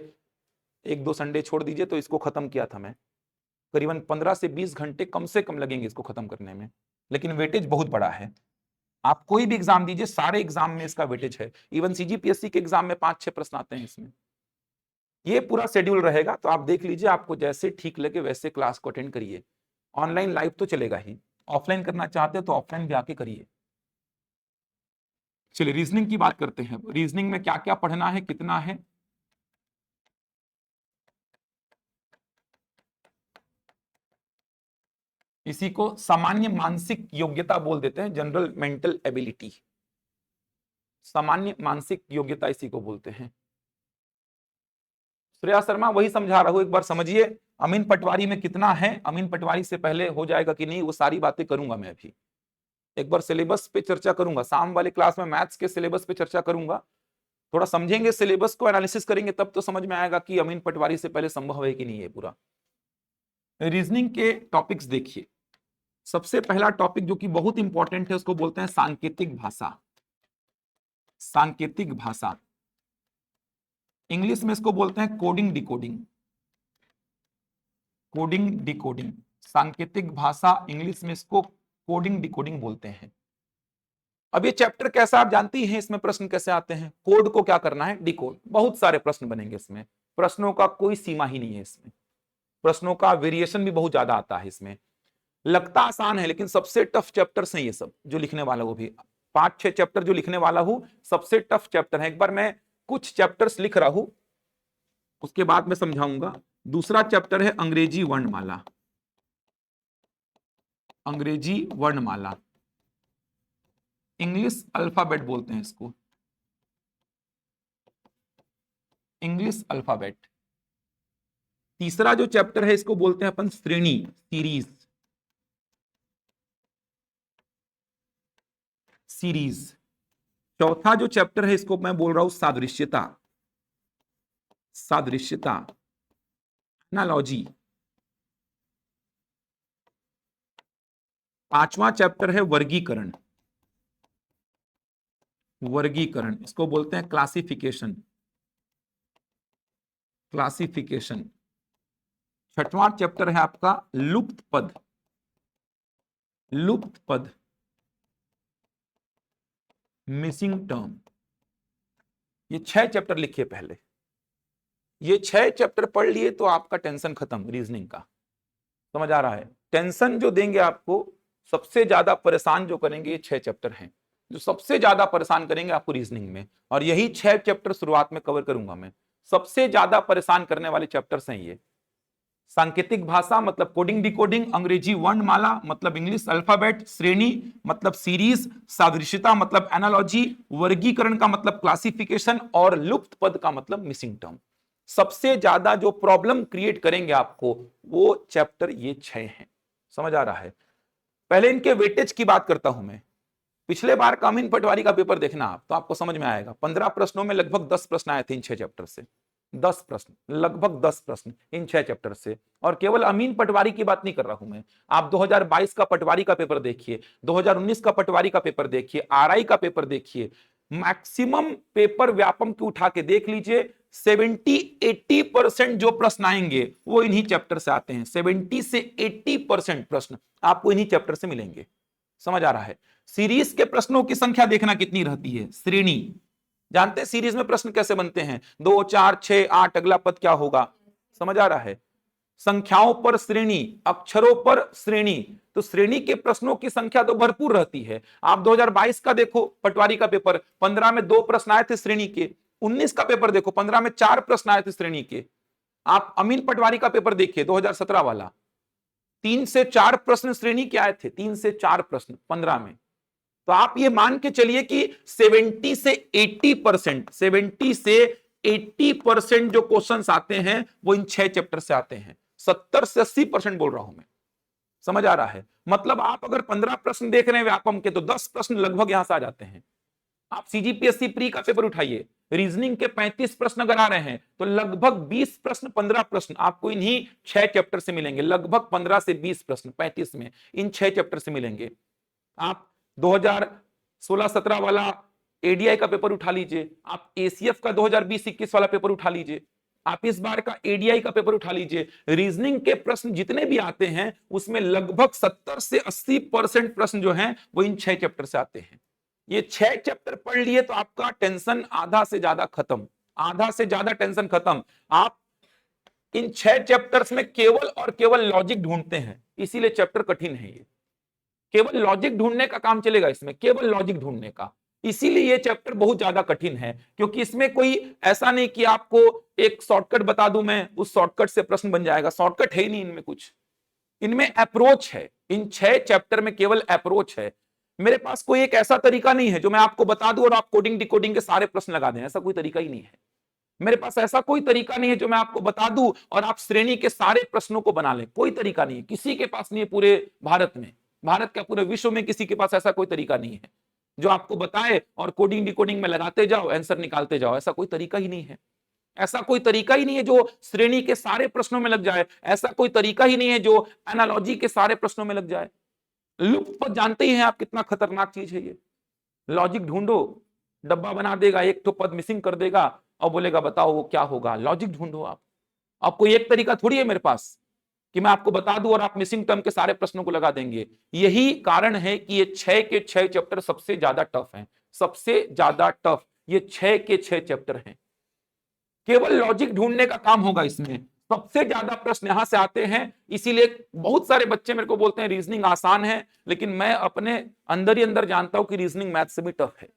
S1: 1-2 संडे छोड़ दीजिए तो इसको खत्म किया था मैं। करीबन 15 से 20 घंटे कम से कम लगेंगे इसको खत्म करने में, लेकिन वेटेज बहुत बड़ा है। आप कोई भी एग्जाम दीजिए, सारे एग्जाम में इसका वेटेज है। इवन सीजीपीएससी के एग्जाम में 5-6 प्रश्न आते हैं इसमें। ये पूरा शेड्यूल रहेगा, तो आप देख लीजिए, आपको जैसे ठीक लगे वैसे क्लास को अटेंड करिए। ऑनलाइन लाइव तो चलेगा ही, ऑफलाइन करना चाहते हो तो ऑफलाइन भी आके करिए। चलिए रीजनिंग की बात करते हैं। रीजनिंग में क्या क्या पढ़ना है, कितना है। इसी को सामान्य मानसिक योग्यता बोल देते हैं, जनरल मेंटल एबिलिटी। सामान्य मानसिक योग्यता इसी को बोलते हैं। श्रेया शर्मा वही समझा रहा हूं, एक बार समझिए। अमीन पटवारी में कितना है, अमीन पटवारी से पहले हो जाएगा कि नहीं, वो सारी बातें करूंगा मैं अभी। एक बार सिलेबस पे चर्चा करूंगा, शाम वाले क्लास में मैथ्स के सिलेबस पे चर्चा करूंगा। थोड़ा समझेंगे सिलेबस को, एनालिसिस करेंगे, तब तो समझ में आएगा कि अमीन पटवारी से पहले संभव है कि नहीं है पूरा। रीजनिंग के टॉपिक्स देखिए। सबसे पहला टॉपिक जो कि बहुत इंपॉर्टेंट है उसको बोलते हैं सांकेतिक भाषा। सांकेतिक भाषा इंग्लिश में इसको बोलते हैं कोडिंग डिकोडिंग। कोडिंग डिकोडिंग, सांकेतिक भाषा इंग्लिश में इसको कोडिंग डिकोडिंग बोलते हैं। अब ये चैप्टर कैसा आप जानती हैं, इसमें प्रश्न कैसे आते हैं, कोड को क्या करना है, डिकोड। बहुत सारे प्रश्न बनेंगे इसमें, प्रश्नों का कोई सीमा ही नहीं है इसमें, प्रश्नों का वेरिएशन भी बहुत ज्यादा आता है इसमें। लगता आसान है लेकिन सबसे टफ चैप्टर्स हैं ये सब जो लिखने वाला हूं भी। 5-6 चैप्टर जो लिखने वाला हूं सबसे टफ चैप्टर है। एक बार मैं कुछ चैप्टर्स लिख रहा हूं उसके बाद मैं समझाऊंगा। दूसरा चैप्टर है अंग्रेजी वर्णमाला। अंग्रेजी वर्णमाला, इंग्लिश अल्फाबेट बोलते हैं इसको, इंग्लिश अल्फाबेट। तीसरा जो चैप्टर है इसको बोलते हैं अपन श्रेणी, सीरीज, सीरीज। चौथा जो चैप्टर है इसको मैं बोल रहा हूं सादृश्यता, सादृश्यता, एनालॉजी। पांचवा चैप्टर है वर्गीकरण, वर्गीकरण, इसको बोलते हैं क्लासिफिकेशन, क्लासिफिकेशन। छठवां चैप्टर है आपका लुप्त पद, लुप्त पद, मिसिंग टर्म। ये 6 चैप्टर लिखिए पहले। ये 6 चैप्टर पढ़ लिए तो आपका टेंशन खत्म रीजनिंग का। समझ आ रहा है? टेंशन जो देंगे आपको, सबसे ज्यादा परेशान जो करेंगे ये 6 चैप्टर हैं जो सबसे ज्यादा परेशान करेंगे आपको रीजनिंग में। और यही 6 चैप्टर शुरुआत में कवर करूंगा मैं। सबसे ज्यादा परेशान करने वाले चैप्टर्स हैं ये। सांकेतिक भाषा मतलब कोडिंग डिकोडिंग, अंग्रेजी वर्णमाला मतलब इंग्लिश अल्फाबेट, श्रेणी मतलब सीरीज, सादृश्यता मतलब एनालॉजी, वर्गीकरण का मतलब क्लासिफिकेशन और लुप्त पद का मतलब मिसिंग टर्म। सबसे ज्यादा जो प्रॉब्लम क्रिएट करेंगे आपको वो चैप्टर ये 6 हैं। समझ आ रहा है? पहले इनके वेटेज की बात करता हूं मैं। पिछले बार का अमीन पटवारी का पेपर देखना आप तो आपको समझ में आएगा। 15 प्रश्नों में लगभग 10 प्रश्न आए थे इन 6 चैप्टर से। 10 प्रश्न, लगभग 10 प्रश्न इन 6 चैप्टर से। और केवल अमीन पटवारी की बात नहीं कर रहा हूं मैं। आप 2022 का पटवारी का पेपर देखिए, 2019 का पटवारी का पेपर देखिए, आरआई का पेपर देखिए। मैक्सिमम पेपर व्यापम की उठा के देख लीजिए, 70-80% जो प्रश्न आएंगे वो इन्हीं चैप्टर से आते हैं। 70 से 80% प्रश्न आपको इन्हीं चैप्टर से मिलेंगे। समझ आ रहा है? सीरीज के प्रश्नों की संख्या देखना कितनी रहती है। श्रेणी जानते हैं सीरीज में प्रश्न कैसे बनते हैं? 2, 4, 6, 8, अगला पद क्या होगा? समझ आ रहा है? संख्याओं पर श्रेणी, अक्षरों पर श्रेणी। तो श्रेणी के प्रश्नों की संख्या तो भरपूर रहती है। आप 2022 का देखो पटवारी का पेपर, 15 में 2 प्रश्न आए थे श्रेणी के। 19 का पेपर देखो, 15 में 4 प्रश्न आए थे श्रेणी के। आप अमीन पटवारी का पेपर देखिए 2017 वाला, 3 से 4 प्रश्न श्रेणी के आए थे। 3 से 4 प्रश्न 15 में। तो आप ये मान के चलिए कि 70 से 80%, 70 से 80% जो क्वेश्चंस आते हैं वो इन 6 चैप्टर से आते हैं। 70 से 80% बोल रहा हूं मैं। समझ आ रहा है? मतलब आप अगर 15 प्रश्न देख रहे हैं व्यापम के तो 10 प्रश्न लगभग यहां से आ जाते हैं। आप सीजीपीएससी प्री का पेपर उठाइए, रीजनिंग के 35 प्रश्न अगर आ रहे हैं तो लगभग 20 प्रश्न, 15 प्रश्न आपको इन्हीं 6 चैप्टर से मिलेंगे। लगभग 15 से 20 प्रश्न 35 में इन 6 चैप्टर से मिलेंगे। आप 2016-17 वाला एडीआई का पेपर उठा लीजिए, आप एसीएफ का 2020-21 वाला पेपर उठा लीजिए, आप इस बार का एडीआई का पेपर उठा लीजिए। रीजनिंग के प्रश्न जितने भी आते हैं उसमें लगभग 70 से 80% प्रश्न जो हैं वो इन 6 चैप्टर से आते हैं। ये 6 चैप्टर पढ़ लिए तो आपका टेंशन आधा से ज्यादा खत्म, आधा से ज्यादा टेंशन खत्म। आप इन 6 चैप्टर्स में केवल और केवल लॉजिक ढूंढते हैं, इसीलिए चैप्टर कठिन है। ये केवल लॉजिक ढूंढने का काम चलेगा इसमें, केवल लॉजिक ढूंढने का। इसीलिए ये चैप्टर बहुत ज्यादा कठिन है, क्योंकि इसमें कोई ऐसा नहीं कि आपको एक शॉर्टकट बता दूं मैं, उस शॉर्टकट से प्रश्न बन जाएगा। शॉर्टकट है ही नहीं इनमें कुछ। इनमें अप्रोच है। इन 6 चैप्टर में केवल अप्रोच है। मेरे पास कोई एक ऐसा तरीका नहीं है जो मैं आपको बता दूं और आप कोडिंग डिकोडिंग के सारे प्रश्न लगा दें। ऐसा कोई तरीका ही नहीं है। मेरे पास ऐसा कोई तरीका नहीं है जो मैं आपको बता दूं और आप श्रेणी के सारे प्रश्नों को बना लें। कोई तरीका नहीं है, किसी के पास नहीं है पूरे भारत में, भारत क्या पूरे विश्व में किसी के पास ऐसा कोई तरीका नहीं है जो आपको बताए और कोडिंग डिकोडिंग में लगाते जाओ, आंसर निकालते जाओ। ऐसा कोई तरीका ही नहीं है। ऐसा कोई तरीका ही नहीं है जो श्रेणी के सारे प्रश्नों में लग जाए। ऐसा कोई तरीका ही नहीं है जो एनालॉजी के सारे प्रश्नों में लग जाए। लुप्त पद जानते ही हैं आप कितना खतरनाक चीज है ये। लॉजिक ढूंढो, डब्बा बना देगा, एक तो पद मिसिंग कर देगा और बोलेगा बताओ वो क्या होगा। लॉजिक ढूंढो आप। आपको एक तरीका थोड़ी है मेरे पास कि मैं आपको बता दूं और आप मिसिंग टर्म के सारे प्रश्नों को लगा देंगे। यही कारण है कि ये 6 के 6 चैप्टर सबसे ज्यादा टफ हैं। सबसे ज्यादा टफ ये 6 के 6 चैप्टर हैं। केवल लॉजिक ढूंढने का काम होगा इसमें। सबसे ज्यादा प्रश्न यहां से आते हैं, इसीलिए बहुत सारे बच्चे मेरे को बोलते हैं रीजनिंग आसान है, लेकिन मैं अपने अंदर ही अंदर जानता हूं कि रीजनिंग मैथ से भी टफ है।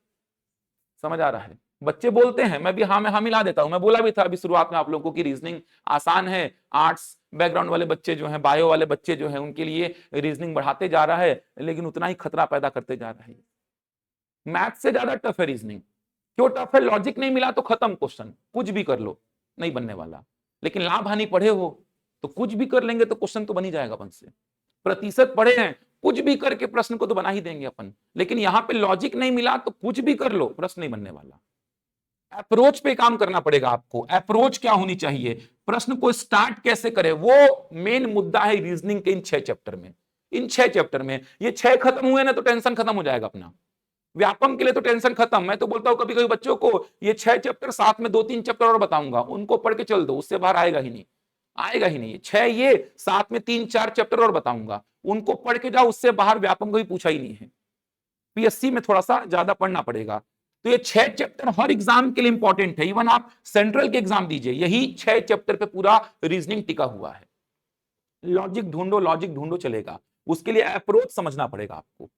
S1: समझ आ रहा है? बच्चे बोलते हैं, मैं भी हाँ में हाँ मिला देता हूं। मैं बोला भी था अभी शुरुआत में आप लोगों को कि रीजनिंग आसान है, आर्ट्स बैकग्राउंड वाले बच्चे जो हैं, बायो वाले बच्चे जो हैं, उनके लिए रीजनिंग बढ़ाते जा रहा है, लेकिन उतना ही खतरा पैदा करते जा रहा है। मैथ से ज्यादा टफ है रीजनिंग। क्यों टफ है? लॉजिक नहीं मिला तो खत्म क्वेश्चन, कुछ भी कर लो नहीं बनने वाला। लेकिन लाभ हानि पढ़े हो तो कुछ भी कर लेंगे तो क्वेश्चन तो बन ही जाएगा अपन से। प्रतिशत पढ़े हैं, कुछ भी करके प्रश्न को तो बना ही देंगे अपन। लेकिन यहां पे लॉजिक नहीं मिला तो कुछ भी कर लो, प्रश्न नहीं बनने वाला। अप्रोच पे काम करना पड़ेगा आपको। अप्रोच क्या होनी चाहिए, प्रश्न को स्टार्ट कैसे करें, वो मेन मुद्दा है रीजनिंग के इन 6 चैप्टर में। इन 6 चैप्टर में ये 6 खत्म हुए ना तो टेंशन खत्म हो जाएगा अपना। व्यापम के लिए तो टेंशन खत्म। मैं तो बोलता हूं कभी कभी बच्चों को ये 6 चैप्टर साथ में 2-3 चैप्टर और बताऊंगा, उनको पढ़ के चल दो, उससे बाहर आएगा ही नहीं, आएगा ही नहीं। 6 ये साथ में 3-4 चैप्टर और बताऊंगा, उनको पढ़ के जाओ, उससे बाहर व्यापम को भी पूछा ही नहीं है। पीएससी में थोड़ा सा ज्यादा पढ़ना पड़ेगा। तो ये 6 चैप्टर हर एग्जाम के लिए इंपॉर्टेंट है। इवन आप सेंट्रल के एग्जाम दीजिए, यही 6 चैप्टर पे पूरा रीजनिंग टिका हुआ है। लॉजिक ढूंढो चलेगा, उसके लिए अप्रोच समझना पड़ेगा आपको।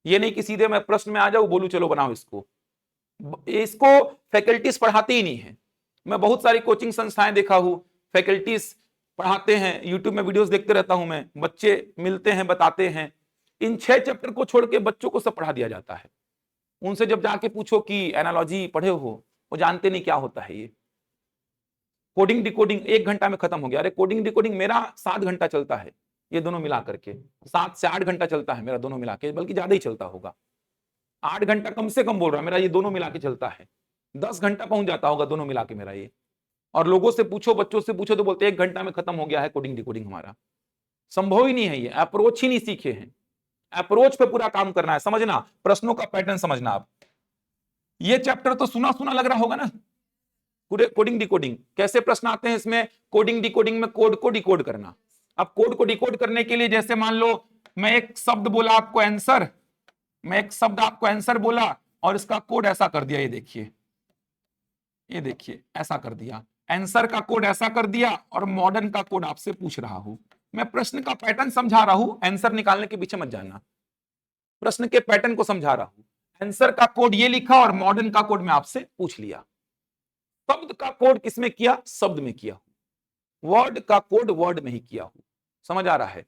S1: ये नहीं कि सीधे मैं प्रश्न में आ जाऊं, बोलूं चलो बनाओ इसको। इसको फैकल्टीज पढ़ाते ही नहीं है। मैं बहुत सारी कोचिंग संस्थाएं देखा हूं, फैकल्टीज पढ़ाते हैं, यूट्यूब में वीडियोस देखते रहता हूं मैं, बच्चे मिलते हैं बताते हैं। इन 6 चैप्टर को छोड़ के बच्चों को सब पढ़ा दिया जाता है। उनसे जब जाके पूछो कि एनालॉजी पढ़े हो, वो जानते नहीं क्या होता है ये। कोडिंग डिकोडिंग 1 घंटा में खत्म हो गया। अरे कोडिंग डिकोडिंग मेरा 7 घंटा चलता है, ये दोनों मिला करके 7 से 8 घंटा चलता है मेरा, दोनों मिला के, बल्कि ज्यादा ही चलता होगा। 8 घंटा कम से कम बोल रहा मेरा, ये दोनों मिला के चलता है। 10 घंटा पहुंच जाता होगा दोनों मिला के मेरा ये। और लोगों से पूछो, बच्चों से पूछो तो बोलते 1 घंटा में खत्म हो गया है कोडिंग डिकोडिंग हमारा। संभव ही नहीं है ये, अप्रोच ही नहीं सीखे हैं। अप्रोच पे पूरा काम करना है, समझना, प्रश्नों का पैटर्न समझना। आप ये चैप्टर तो सुना सुना लग रहा होगा ना, कोडिंग डिकोडिंग। कैसे प्रश्न आते हैं इसमें? कोडिंग डिकोडिंग में कोड को डिकोड करना। अब कोड को डिकोड करने के लिए जैसे मान लो मैं एक शब्द बोला आपको आंसर, मैं एक शब्द आपको आंसर बोला और इसका कोड ऐसा कर दिया, ये देखिए ऐसा कर दिया, आंसर का कोड ऐसा कर दिया और मॉडर्न का कोड आपसे पूछ रहा हूं। मैं प्रश्न का पैटर्न समझा रहा हूं, आंसर निकालने के पीछे मत जाना, प्रश्न के पैटर्न को समझा रहा हूं। आंसर का कोड ये लिखा और मॉडर्न का कोड मैं आपसे पूछ लिया। शब्द का कोड किसमें किया? शब्द में किया हूं। वर्ड का कोड वर्ड में ही किया हूं। समझ आ रहा है?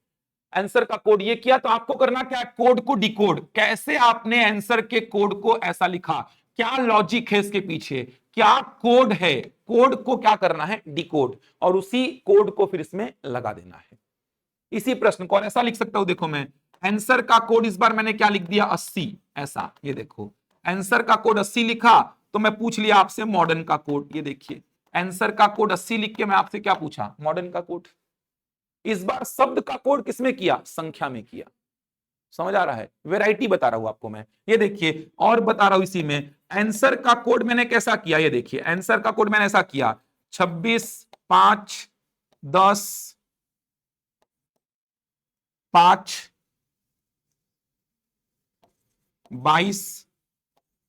S1: आंसर का कोड ये किया, तो आपको करना क्या है? कोड को डिकोड। कैसे आपने आंसर के कोड को ऐसा लिखा, क्या लॉजिक है इसके पीछे, क्या कोड है, कोड को क्या करना है? डिकोड, और उसी कोड को फिर इसमें लगा देना है। इसी प्रश्न को और ऐसा लिख सकता हूं, देखो मैं आंसर का कोड इस बार मैंने क्या लिख दिया? 80। ऐसा, ये देखो आंसर का कोड 80 लिखा, तो मैं पूछ लिया आपसे मॉडर्न का कोड। ये देखिए आंसर का कोड 80 लिख के मैं आपसे क्या पूछा? मॉडर्न का कोड। इस बार शब्द का कोड किसमें किया? संख्या में किया। समझ आ रहा है? वैरायटी बता रहा हूं आपको मैं। ये देखिए और बता रहा हूं इसी में, आंसर का कोड मैंने कैसा किया? ये देखिए आंसर का कोड मैंने ऐसा किया 26 5 10 5 22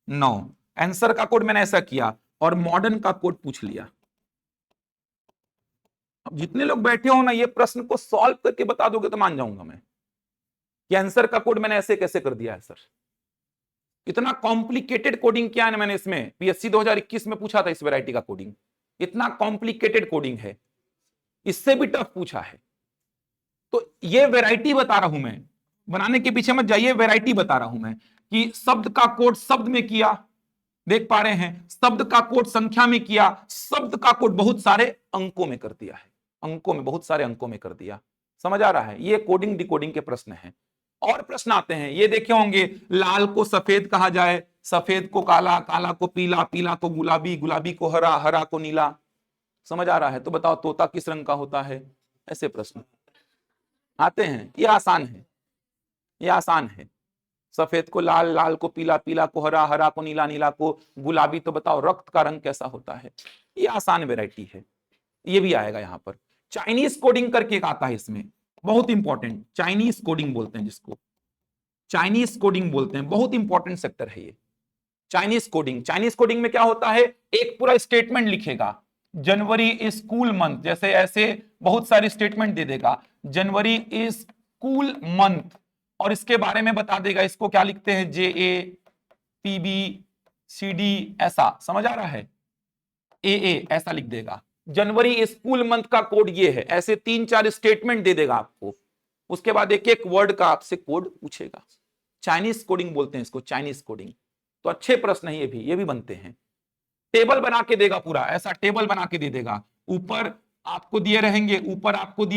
S1: 9। आंसर का कोड मैंने ऐसा किया और मॉडर्न का कोड पूछ लिया। अब जितने लोग बैठे हो ना, ये प्रश्न को सॉल्व करके बता दोगे तो मान जाऊंगा मैं कि आंसर का कोड मैंने ऐसे कैसे कर दिया है सर। इतना कॉम्प्लिकेटेड कोडिंग किया है मैंने इसमें। पीएससी 2021 में पूछा था इस वैरायटी का कोडिंग, इतना कॉम्प्लिकेटेड कोडिंग है, इससे भी टफ पूछा है। तो ये वैरायटी बता रहा हूं मैं, बनाने के पीछे मत जाइए, वैरायटी बता रहा हूं मैं कि शब्द का कोड शब्द में किया, देख पा रहे हैं, शब्द का कोड संख्या में किया, शब्द का कोड बहुत सारे अंकों में कर दिया है, अंकों में, बहुत सारे अंकों में कर दिया। समझ आ रहा है? ये कोडिंग डिकोडिंग के प्रश्न हैं। और प्रश्न आते हैं, ये देखे होंगे, लाल को सफेद कहा जाए, सफेद को काला, काला को पीला, पीला को गुलाबी, गुलाबी को हरा, हरा को नीला। समझ आ रहा है? तो बताओ तोता किस रंग का होता है? ऐसे प्रश्न आते हैं। ये आसान है, ये आसान है। सफेद को लाल, लाल को पीला, पीला को हरा, हरा को नीला, नीला को गुलाबी। तो बताओ रक्त का रंग कैसा होता है? ये आसान वैरायटी है, ये भी आएगा यहां पर। चाइनीज कोडिंग करके एक आता है इसमें, बहुत इंपॉर्टेंट, चाइनीज कोडिंग बोलते हैं जिसको, चाइनीज कोडिंग बोलते हैं, बहुत इंपॉर्टेंट सेक्टर है ये चाइनीज कोडिंग। चाइनीज कोडिंग में क्या होता है? एक पूरा स्टेटमेंट लिखेगा जनवरी इज कूल मंथ, जैसे ऐसे बहुत सारी स्टेटमेंट दे देगा, जनवरी इज कूल मंथ, और इसके बारे में बता देगा, इसको क्या लिखते हैं, JAPBCD, ऐसा समझ आ रहा है, AA ऐसा लिख देगा। जनवरी इज कूल मंथ का कोड ये है, ऐसे 3-4 स्टेटमेंट दे देगा आपको। उसके बाद एक एक वर्ड का आपसे कोड पूछेगा, चाइनीज कोडिंग बोलते हैं इसको, चाइनीज कोडिंग। तो अच्छे प्रश्न है, ये भी बनते हैं। टेबल बना के देगा पूरा, ऐसा टेबल बना के दे देगा, ऊपर आपको दिए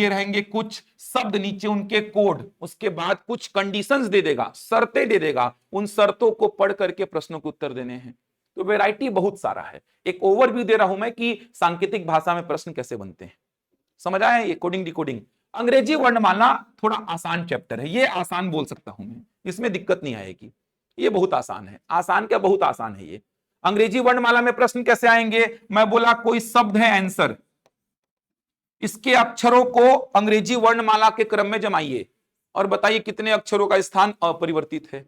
S1: रहेंगे कुछ शब्द, नीचे उनके कोड, उसके बाद कुछ कंडीशंस दे देगा, शर्तें दे देगा, उन शर्तों को पढ़ करके प्रश्नों के उत्तर देने हैं। तो वैरायटी बहुत सारा है, एक ओवरव्यू दे रहा हूं मैं कि सांकेतिक भाषा में प्रश्न कैसे बनते हैं। समझ आया ये कोडिंग डिकोडिंग। अंग्रेजी वर्णमाला थोड़ा आसान चैप्टर है, ये आसान बोल सकता हूं मैं, इसमें दिक्कत नहीं आएगी, ये बहुत आसान है। आसान क्या, बहुत आसान है ये। अंग्रेजी वर्णमाला में प्रश्न कैसे आएंगे, मैं बोला कोई शब्द है आंसर, इसके अक्षरों को अंग्रेजी वर्णमाला के क्रम में जमाइए और बताइए कितने अक्षरों का स्थान अपरिवर्तित है।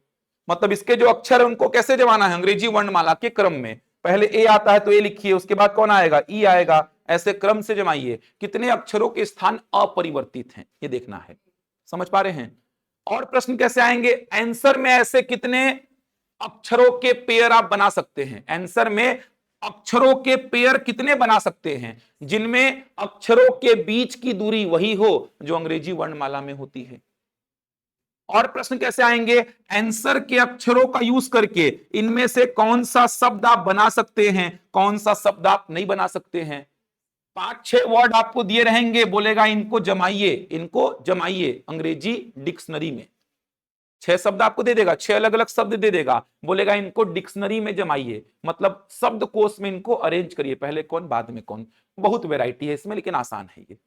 S1: मतलब इसके जो अक्षर है उनको कैसे जमाना है अंग्रेजी वर्णमाला के क्रम में, पहले ए आता है तो ए लिखिए, उसके बाद कौन आएगा, ई आएगा, ऐसे क्रम से जमाइए, कितने अक्षरों के स्थान अपरिवर्तित हैं ये देखना है। समझ पा रहे हैं। और प्रश्न कैसे आएंगे, आंसर में ऐसे कितने अक्षरों के पेयर आप बना सकते हैं, आंसर में अक्षरों के पेयर कितने बना सकते हैं जिनमें अक्षरों के बीच की दूरी वही हो जो अंग्रेजी वर्णमाला में होती है। और प्रश्न कैसे आएंगे, आंसर के अक्षरों का यूज करके इनमें से कौन सा शब्द आप बना सकते हैं, कौन सा शब्द आप नहीं बना सकते हैं। 5-6 वर्ड आपको दिए रहेंगे, बोलेगा इनको जमाइए अंग्रेजी डिक्शनरी में। 6 शब्द आपको दे देगा, 6 अलग अलग शब्द दे देगा, बोलेगा इनको डिक्शनरी में जमाइए, मतलब शब्दकोश में इनको अरेंज करिए, पहले कौन बाद में कौन। बहुत वैरायटी है इसमें, लेकिन आसान है ये।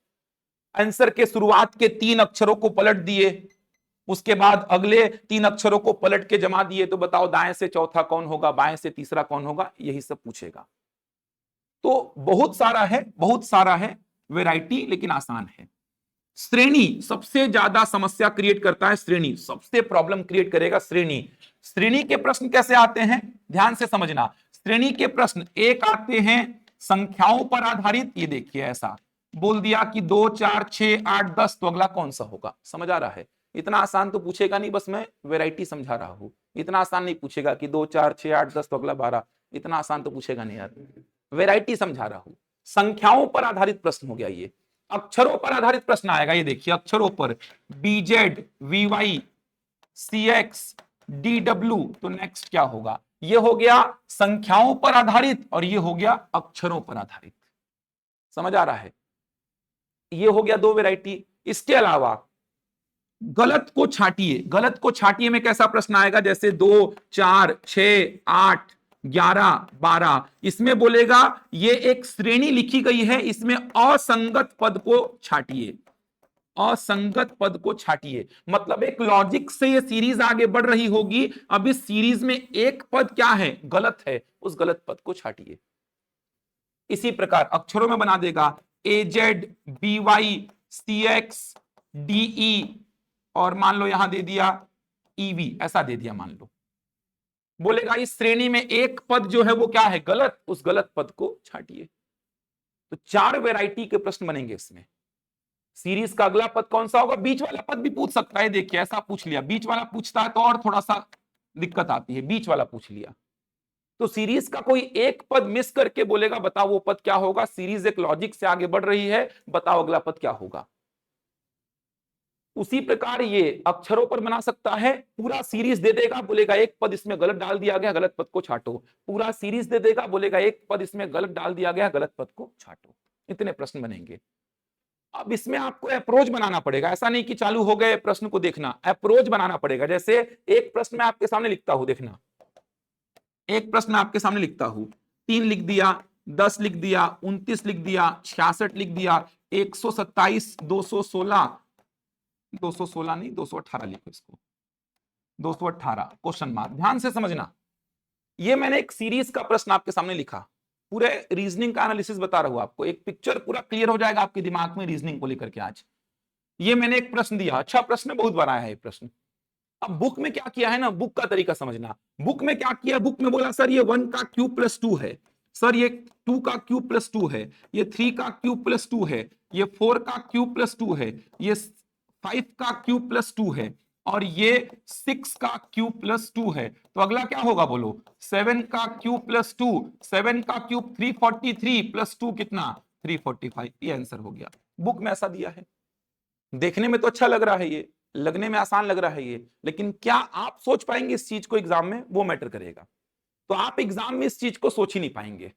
S1: आंसर के शुरुआत के 3 अक्षरों को पलट दिए, उसके बाद अगले 3 अक्षरों को पलट के जमा दिए, तो बताओ दाएं से चौथा कौन होगा, बाएं से तीसरा कौन होगा, यही सब पूछेगा। तो बहुत सारा है वैरायटी, लेकिन आसान है। श्रेणी सबसे ज्यादा समस्या क्रिएट करता है, श्रेणी सबसे प्रॉब्लम क्रिएट करेगा श्रेणी के प्रश्न कैसे आते हैं ध्यान से समझना। श्रेणी के प्रश्न एक आते हैं संख्याओं पर आधारित, ये देखिए ऐसा बोल दिया कि 2 4 6 8 10, तो अगला कौन सा होगा। समझ आ रहा है। इतना आसान तो पूछेगा नहीं, बस मैं वैरायटी समझा रहा हूं। इतना आसान नहीं पूछेगा कि 2 4 6 8 10 तो अगला 12, इतना आसान तो पूछेगा नहीं यार, वैरायटी समझा रहा हू। संख्याओं पर आधारित प्रश्न हो गया ये। अक्षरों पर आधारित प्रश्न आएगा, ये देखिए अक्षरों पर BZ VY CX DW, तो नेक्स्ट क्या होगा, ये हो गया संख्याओं पर आधारित और ये हो गया अक्षरों पर आधारित। समझ आ रहा है। ये हो गया 2 वैरायटी। इसके अलावा गलत को छाटिए में कैसा प्रश्न आएगा, जैसे 2 4 6 8 11 12, इसमें बोलेगा ये एक श्रेणी लिखी गई है, इसमें असंगत पद को छाटिए, असंगत पद को छाटिए। मतलब एक लॉजिक से ये सीरीज आगे बढ़ रही होगी, अब इस सीरीज में एक पद क्या है, गलत है, उस गलत पद को छाटिए। इसी प्रकार अक्षरों में बना देगा AZ BY CX DE, और मान लो यहां दे दिया EV, ऐसा दे दिया मान लो, बोलेगा इस श्रेणी में एक पद जो है वो क्या है, गलत, उस गलत पद को छाटिए। तो 4 वैरायटी के प्रश्न बनेंगे इसमें। सीरीज का अगला पद कौन सा होगा, बीच वाला पद भी पूछ सकता है, देखिए ऐसा पूछ लिया, बीच वाला पूछता है तो और थोड़ा सा दिक्कत आती है, बीच वाला पूछ लिया तो सीरीज का कोई एक पद मिस करके बोलेगा बताओ वो पद क्या होगा। सीरीज एक लॉजिक से आगे बढ़ रही है, बताओ अगला पद क्या होगा। उसी प्रकार ये अक्षरों पर बना सकता है, पूरा सीरीज दे देगा, बोलेगा एक पद इसमें गलत डाल दिया गया, गलत पद को छाटो। पूरा सीरीज दे देगा, बोलेगा एक पद इसमें गलत डाल दिया गया, गलत पद को छाटो। इतने प्रश्न बनेंगे। अब इसमें आपको अप्रोच बनाना पड़ेगा, ऐसा नहीं कि चालू हो गए प्रश्न को देखना, अप्रोच बनाना पड़ेगा। जैसे एक प्रश्न मैं आपके सामने लिखता हूं, देखना एक प्रश्न मैं आपके सामने लिखता हूं, 3 लिख दिया, 10 लिख दिया, 29 लिख दिया, 66 लिख दिया, 127, 216 नहीं 218 लिखो इसको, 218 क्वेश्चन मार्क। ध्यान से समझना, ये मैंने एक सीरीज का प्रश्न आपके सामने लिखा, पूरे रीजनिंग का एनालिसिस बता रहा हूं आपको, एक पिक्चर पूरा क्लियर हो जाएगा आपके दिमाग में रीजनिंग को लेकर के। आज ये मैंने एक प्रश्न दिया, अच्छा प्रश्न बहुत बार आया है ये प्रश्न। अब बुक में क्या किया है ना, बुक का तरीका समझना। बुक में क्या किया, बुक में बोला सर ये 1 का क्यूब प्लस 2 है, सर ये 2 का क्यूब प्लस 2 है, ये 3 का क्यूब प्लस 2 है, ये 4 का क्यूब प्लस 2 है, ये 5 का क्यूब प्लस 2 है, और ये 6 का क्यूब प्लस 2 है। तो अगला क्या होगा बोलो? 7 का क्यूब प्लस 2, 7 का क्यूब 343 प्लस 2 कितना? 345। ये आंसर हो गया। बुक में ऐसा दिया है। देखने में तो अच्छा लग रहा है, ये लगने में आसान लग रहा है ये, लेकिन क्या आप सोच पाएंगे इस चीज को एग्जाम में? वो मैटर करेगा। तो आप एग्जाम में इस चीज को सोच ही नहीं पाएंगे।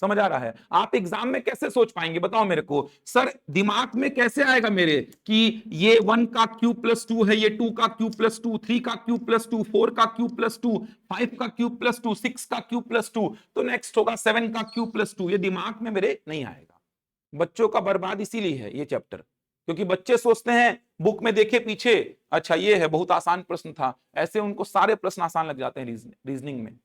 S1: समझ आ रहा है? आप एग्जाम में कैसे सोच पाएंगे बताओ मेरे को? सर दिमाग में कैसे आएगा मेरे कि ये 1 का क्यूब प्लस 2 है, ये 2 का क्यूब प्लस 2, 3 का क्यूब प्लस 2, 4 का क्यूब प्लस 2, 5 का क्यूब प्लस 2, 6 का क्यूब प्लस 2, तो नेक्स्ट होगा 7 का क्यूब प्लस 2। ये दिमाग में मेरे नहीं आएगा। बच्चों का बर्बाद इसीलिए है ये चैप्टर, क्योंकि बच्चे सोचते हैं बुक में देखे पीछे, अच्छा ये है बहुत आसान प्रश्न था, ऐसे उनको सारे प्रश्न आसान लग जाते हैं रीजनिंग में,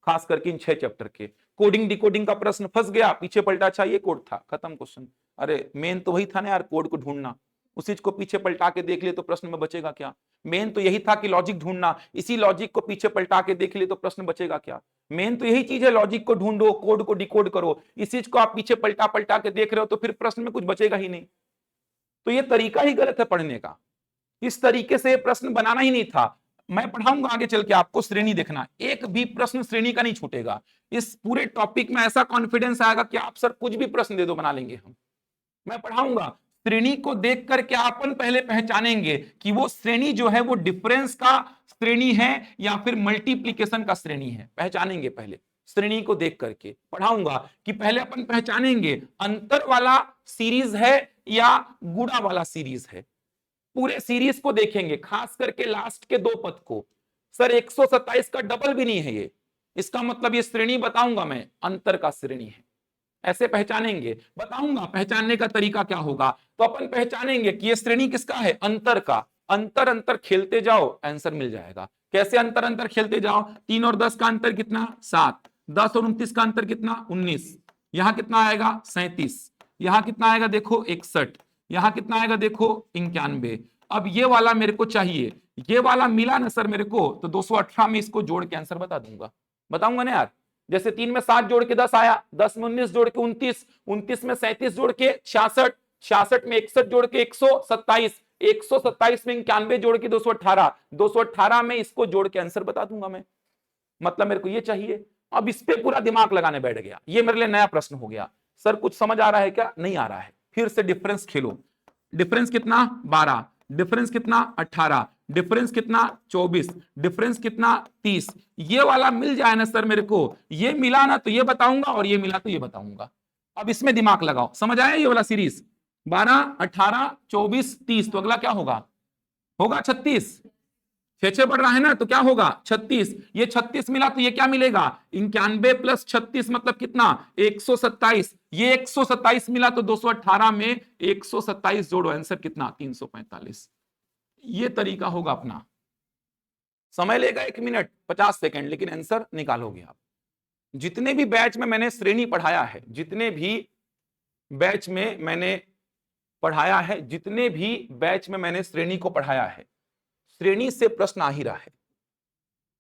S1: खास करके इन 6 चैप्टर के। कोडिंग डिकोडिंग का प्रश्न फंस गया, पीछे पलटा, अच्छा ये कोड था, खत्म क्वेश्चन। अरे मेन तो वही था ना यार, कोड को ढूंढना, उस चीज को पीछे पलटा के देख ले तो प्रश्न में बचेगा क्या? मेन तो यही था कि लॉजिक ढूंढना, इसी लॉजिक को पीछे पलटा के देख ले तो प्रश्न बचेगा क्या? मेन तो यही चीज है, लॉजिक को ढूंढो, कोड को डिकोड करो। इस चीज को आप पीछे पलटा पलटा के देख रहे हो तो फिर प्रश्न में कुछ बचेगा ही नहीं। तो ये तरीका ही गलत है पढ़ने का, इस तरीके से प्रश्न बनाना ही नहीं था। मैं पढ़ाऊंगा आगे चल के आपको, श्रेणी देखना, एक भी प्रश्न श्रेणी का नहीं छूटेगा। इस पूरे टॉपिक में ऐसा कॉन्फिडेंस आएगा कि आप सर कुछ भी प्रश्न दे दो बना लेंगे हम। मैं पढ़ाऊंगा, श्रेणी को देख करके अपन पहले पहचानेंगे कि वो श्रेणी जो है वो डिफरेंस का श्रेणी है या फिर मल्टीप्लीकेशन का श्रेणी है, पहचानेंगे पहले। श्रेणी को देख करके पढ़ाऊंगा कि पहले अपन पहचानेंगे अंतर वाला सीरीज है या गुणा वाला सीरीज है। पूरे सीरीज को देखेंगे, खास करके लास्ट के 2 पद को। सर 127 का डबल भी नहीं है ये, इसका मतलब ये श्रेणी बताऊंगा मैं, अंतर का श्रेणी है, ऐसे पहचानेंगे। बताऊंगा पहचानने का तरीका क्या होगा, तो अपन पहचानेंगे कि ये श्रेणी किसका है, अंतर का। अंतर अंतर खेलते जाओ, आंसर मिल जाएगा। कैसे अंतर अंतर खेलते जाओ? 3 और 10 का अंतर कितना? 7। 10 और 29 का अंतर कितना? 19। यहां कितना आएगा? 37। यहां कितना आएगा देखो? 61। यहां कितना आएगा देखो? 91। अब ये वाला मेरे को चाहिए, ये वाला मिला ना सर मेरे को, तो 218 में इसको जोड़ के आंसर बता दूंगा। बताऊंगा ना यार, जैसे 3 में 7 जोड़ के 10 आया, 10 में 19 जोड़ के 29, 29 में 37 जोड़ के 66, 66 में 61 जोड़ के 127, 127 में 91 जोड़ के 218, 218 में इसको जोड़ के आंसर बता दूंगा मैं। मतलब मेरे को ये चाहिए। अब इस पे पूरा दिमाग लगाने बैठ गया, ये मेरे लिए नया प्रश्न हो गया। सर कुछ समझ आ रहा है क्या? नहीं आ रहा है। फिर से डिफरेंस खेलो। डिफरेंस कितना? 12। डिफरेंस कितना? 18। डिफरेंस कितना? 24। डिफरेंस कितना? 30। ये वाला मिल जाए ना सर मेरे को, ये मिला ना तो ये बताऊंगा, और ये मिला तो ये बताऊंगा। अब इसमें दिमाग लगाओ, समझ आया ये वाला सीरीज? 12, 18, 24, 30, तो अगला क्या होगा? होगा 36। 6 बढ़ रहा है ना, तो क्या होगा? 36। ये 36 मिला तो ये क्या मिलेगा? 91 प्लस 36 मतलब कितना? 127। ये 127 मिला तो 218 में 127 जोड़ो, आंसर कितना? 345। ये तरीका होगा अपना। समय लेगा 1 मिनट 50 सेकंड, लेकिन आंसर निकालोगे आप। जितने भी बैच में मैंने श्रेणी पढ़ाया है, जितने भी बैच में मैंने पढ़ाया है, जितने भी बैच में मैंने श्रेणी को पढ़ाया है, श्रेणी से प्रश्न आ ही रहा है।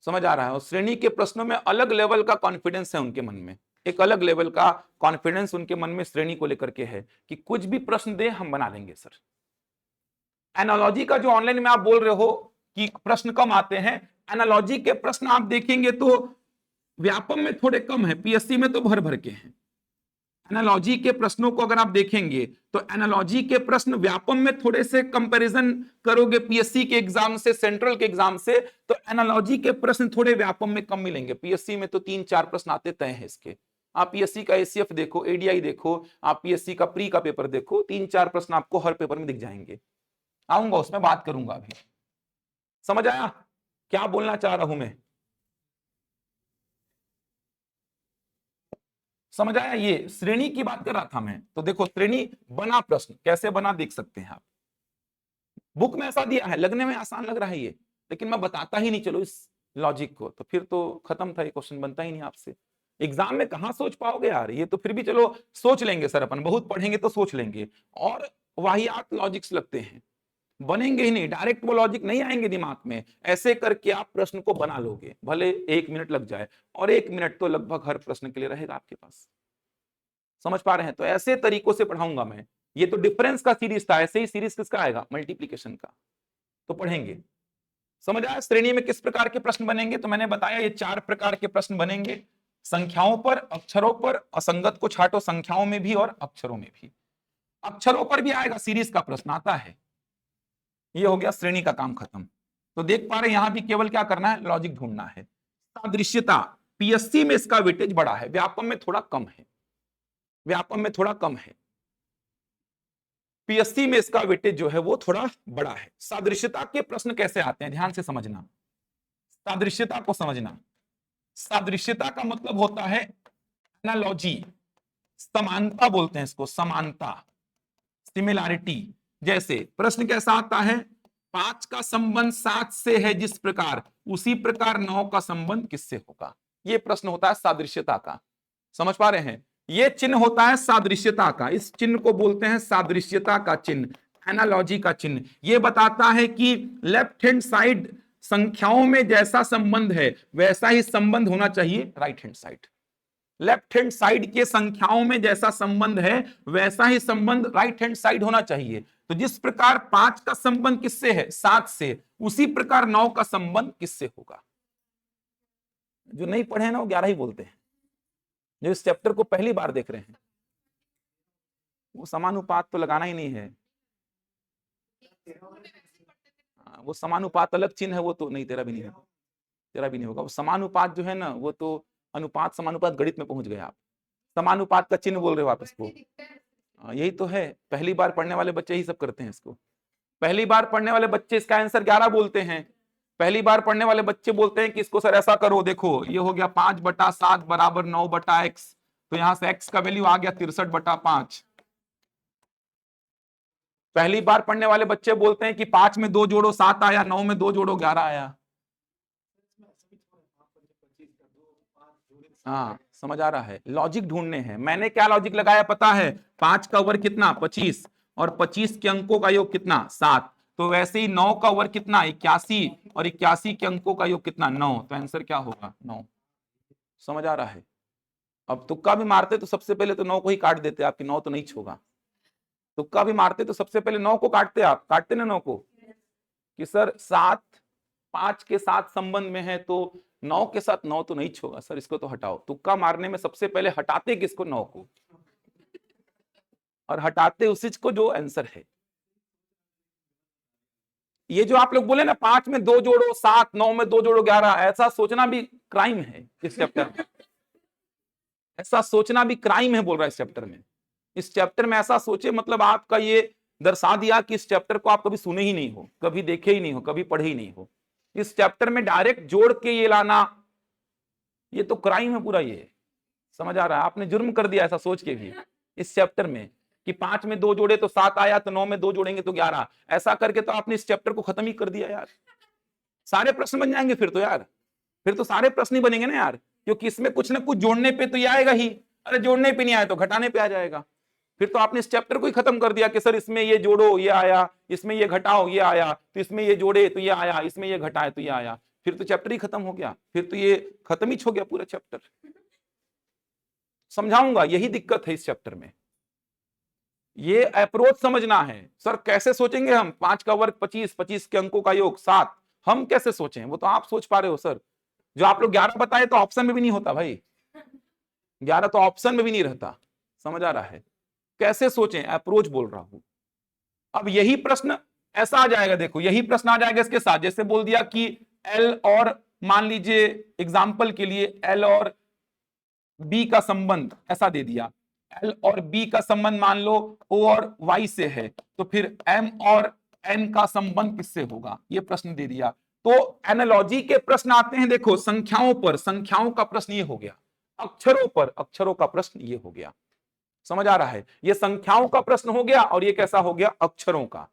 S1: समझ आ रहा है? और श्रेणी के प्रश्नों में अलग लेवल का कॉन्फिडेंस है उनके मन में, एक अलग लेवल का कॉन्फिडेंस उनके मन में श्रेणी को लेकर के है कि कुछ भी प्रश्न दे हम बना लेंगे सर। एनालॉजी का जो ऑनलाइन में आप बोल रहे हो कि प्रश्न कम आते हैं, एनालॉजी के प्रश्न आप देखेंगे तो व्यापम में थोड़े कम है, पीएससी में तो भर भर के हैं। एनालॉजी के प्रश्नों को अगर आप देखेंगे तो एनालॉजी के प्रश्न व्यापम में थोड़े से कंपैरिजन करोगे पीएससी के एग्जाम से, सेंट्रल के एग्जाम से, तो एनालॉजी के प्रश्न थोड़े व्यापम में कम मिलेंगे। पीएससी में तो 3-4 प्रश्न आते तय हैं इसके। आप पीएससी का एसीएफ देखो, एडीआई देखो, आप पीएससी का प्री का पेपर देखो, 3-4 प्रश्न आपको हर पेपर में दिख जाएंगे। आऊंगा उसमें बात करूंगा अभी। समझ आया क्या बोलना चाह रहा हूं मैं? समझ आया? ये श्रेणी की बात कर रहा था मैं। तो देखो श्रेणी बना, प्रश्न कैसे बना देख सकते हैं आप। बुक में ऐसा दिया है, लगने में आसान लग रहा है ये, लेकिन मैं बताता ही नहीं चलो इस लॉजिक को, तो फिर तो खत्म था, ये क्वेश्चन बनता ही नहीं आपसे। एग्जाम में कहां सोच पाओगे यार, ये तो फिर भी चलो सोच लेंगे सर, अपन बहुत पढ़ेंगे तो सोच लेंगे, और वाहियात लॉजिक्स लगते हैं। बनेंगे ही नहीं, डायरेक्ट वो लॉजिक नहीं आएंगे दिमाग में। ऐसे करके आप प्रश्न को बना लोगे, भले 1 मिनट लग जाए, और 1 मिनट तो लगभग हर प्रश्न के लिए रहेगा आपके पास। समझ पा रहे हैं? तो ऐसे तरीकों से पढ़ाऊंगा मैं। ये तो डिफरेंस का सीरीज था, ऐसे ही सीरीज किसका आएगा? मल्टीप्लीकेशन का। तो पढ़ेंगे। समझ आया श्रेणी में किस प्रकार के प्रश्न बनेंगे? तो मैंने बताया ये 4 प्रकार के प्रश्न बनेंगे, संख्याओं पर, अक्षरों पर, असंगत को छाटो संख्याओं में भी और अक्षरों में भी। अक्षरों पर भी आएगा, सीरीज का प्रश्न आता है। ये हो गया श्रेणी का काम खत्म। तो देख पा रहे यहां भी केवल क्या करना है? लॉजिक ढूंढना है। सादृश्यता, पीएससी में इसका वेटेज बड़ा है, व्यापम में थोड़ा कम है। व्यापम में थोड़ा कम है, पीएससी में इसका वेटेज जो है वो थोड़ा बड़ा है। सादृश्यता के प्रश्न कैसे आते हैं, ध्यान से समझना। सादृश्यता को समझना। सादृश्यता का मतलब होता है एनालॉजी, समानता बोलते हैं इसको, समानता, सिमिलैरिटी। जैसे प्रश्न कैसा आता है? 5 का संबंध 7 से है जिस प्रकार, उसी प्रकार 9 का संबंध किससे होगा? ये प्रश्न होता है सादृश्यता का। समझ पा रहे हैं? ये चिन्ह होता है सादृश्यता का, इस चिन्ह को बोलते हैं सादृश्यता का चिन्ह, एनालॉजी का चिन्ह। ये बताता है कि लेफ्ट हैंड साइड संख्याओं में जैसा संबंध है वैसा ही संबंध होना चाहिए right hand side. Left hand side के संख्याओं में जैसा संबंध है वैसा ही संबंध राइट हैंड साइड होना चाहिए। तो जिस प्रकार 5 का संबंध किससे है? 7 से, उसी प्रकार 9 का संबंध किससे होगा? जो नहीं पढ़े ना वो 11 ही बोलते हैं, जो इस चैप्टर को पहली बार देख रहे हैं। वो समानुपात तो लगाना ही नहीं है, वो समानुपात अलग चिन्ह है, वो तो नहीं, तेरा भी नहीं है, तेरा भी नहीं होगा। वो समानुपात जो है ना, वो तो अनुपात समानुपात गणित में पहुंच गए आप, समानुपात का चिन्ह बोल रहे हो आप इसको। यही तो है, पहली बार पढ़ने वाले बच्चे ही सब करते हैं इसको। पहली बार पढ़ने वाले बच्चे इसका आंसर 11 बोलते हैं। पहली बार पढ़ने वाले बच्चे बोलते हैं कि इसको सर ऐसा करो, देखो ये हो गया 5/7 बराबर 9/x, तो यहां से x का वैल्यू आ गया 63/5। पहली बार पढ़ने वाले बच्चे बोलते हैं कि 5 में 2 जोड़ो 7 आया, 9 में 2 जोड़ो 11 आया। हाँ समझ आ रहा है? लॉजिक ढूंढने हैं। मैंने क्या लॉजिक लगाया पता है? 5 का वर्ग कितना? 25, और 25 के अंकों का योग कितना? 7। तो वैसे ही 9 का वर्ग कितना? 81, और 81 के अंकों का योग कितना? 9। तो आंसर क्या होगा? 9। समझ आ रहा है? अब तुक्का भी मारते तो सबसे पहले तो 9 को ही काट देते, आपकी 9 तो नहीं छोगा। तुक्का भी मारते तो सबसे पहले 9 को काटते, आप काटते ना 9 को, कि सर 7 5 के साथ संबंध में है तो 9 के साथ 9 तो नहीं छोगा सर, इसको तो हटाओ। तुक्का मारने में सबसे पहले हटाते किसको? 9 को, और हटाते उसी को जो आंसर है। ये जो आप लोग बोले ना 5 में 2 जोड़ो 7, 9 में 2 जोड़ो 11, ऐसा सोचना भी क्राइम है इस चैप्टर में। ऐसा सोचना भी क्राइम है बोल रहा है इस चैप्टर में। इस चैप्टर में ऐसा सोचे मतलब आपका ये दर्शा दिया कि इस चैप्टर को आप कभी सुने ही नहीं हो, कभी देखे ही नहीं हो, कभी पढ़े ही नहीं हो। इस चैप्टर में डायरेक्ट जोड़ के ये लाना, ये तो क्राइम है पूरा। ये समझ आ रहा है? आपने जुर्म कर दिया ऐसा सोच के भी इस चैप्टर में, कि 5 में 2 जोड़े तो 7 आया, तो 9 में 2 जोड़ेंगे तो 11। ऐसा करके तो आपने इस चैप्टर को खत्म ही कर दिया यार। सारे प्रश्न बन जाएंगे फिर तो यार, फिर तो सारे प्रश्न ही बनेंगे ना यार, क्योंकि इसमें कुछ ना कुछ जोड़ने पे तो ये आएगा ही। अरे जोड़ने पे नहीं आया तो घटाने पे आ जाएगा। फिर तो आपने इस चैप्टर को ही खत्म कर दिया कि सर इसमें ये जोड़ो ये आया, इसमें ये घटाओ ये आया, तो इसमें ये जोड़े तो ये आया, इसमें ये घटाए तो ये आया। फिर तो चैप्टर ही खत्म हो गया, फिर तो ये खत्म ही हो गया पूरा चैप्टर। समझाऊंगा, यही दिक्कत है इस चैप्टर में। ये अप्रोच समझना है। सर कैसे सोचेंगे हम? 5 का वर्ग 25, 25 के अंकों का योग 7, हम कैसे सोचें? वो तो आप सोच पा रहे हो सर। जो आप लोग 11 बताए तो ऑप्शन में भी नहीं होता भाई, 11 तो ऑप्शन में भी नहीं रहता। समझ आ रहा है? कैसे सोचें, अप्रोच बोल रहा हूं। अब यही प्रश्न ऐसा आ जाएगा, देखो यही प्रश्न आ जाएगा इसके साथ। जैसे बोल दिया कि एल और, मान लीजिए एग्जाम्पल के लिए एल और बी का संबंध ऐसा दे दिया, एल और बी का संबंध मान लो ओ और वाई से है, तो फिर एम और एन का संबंध किससे होगा? ये प्रश्न दे दिया। तो एनालॉजी के प्रश्न आते हैं देखो संख्याओं पर, संख्याओं का प्रश्न ये हो गया। अक्षरों पर, अक्षरों का प्रश्न ये हो गया। समझ आ रहा है? ये संख्याओं का प्रश्न हो गया, और ये कैसा हो गया? अक्षरों का।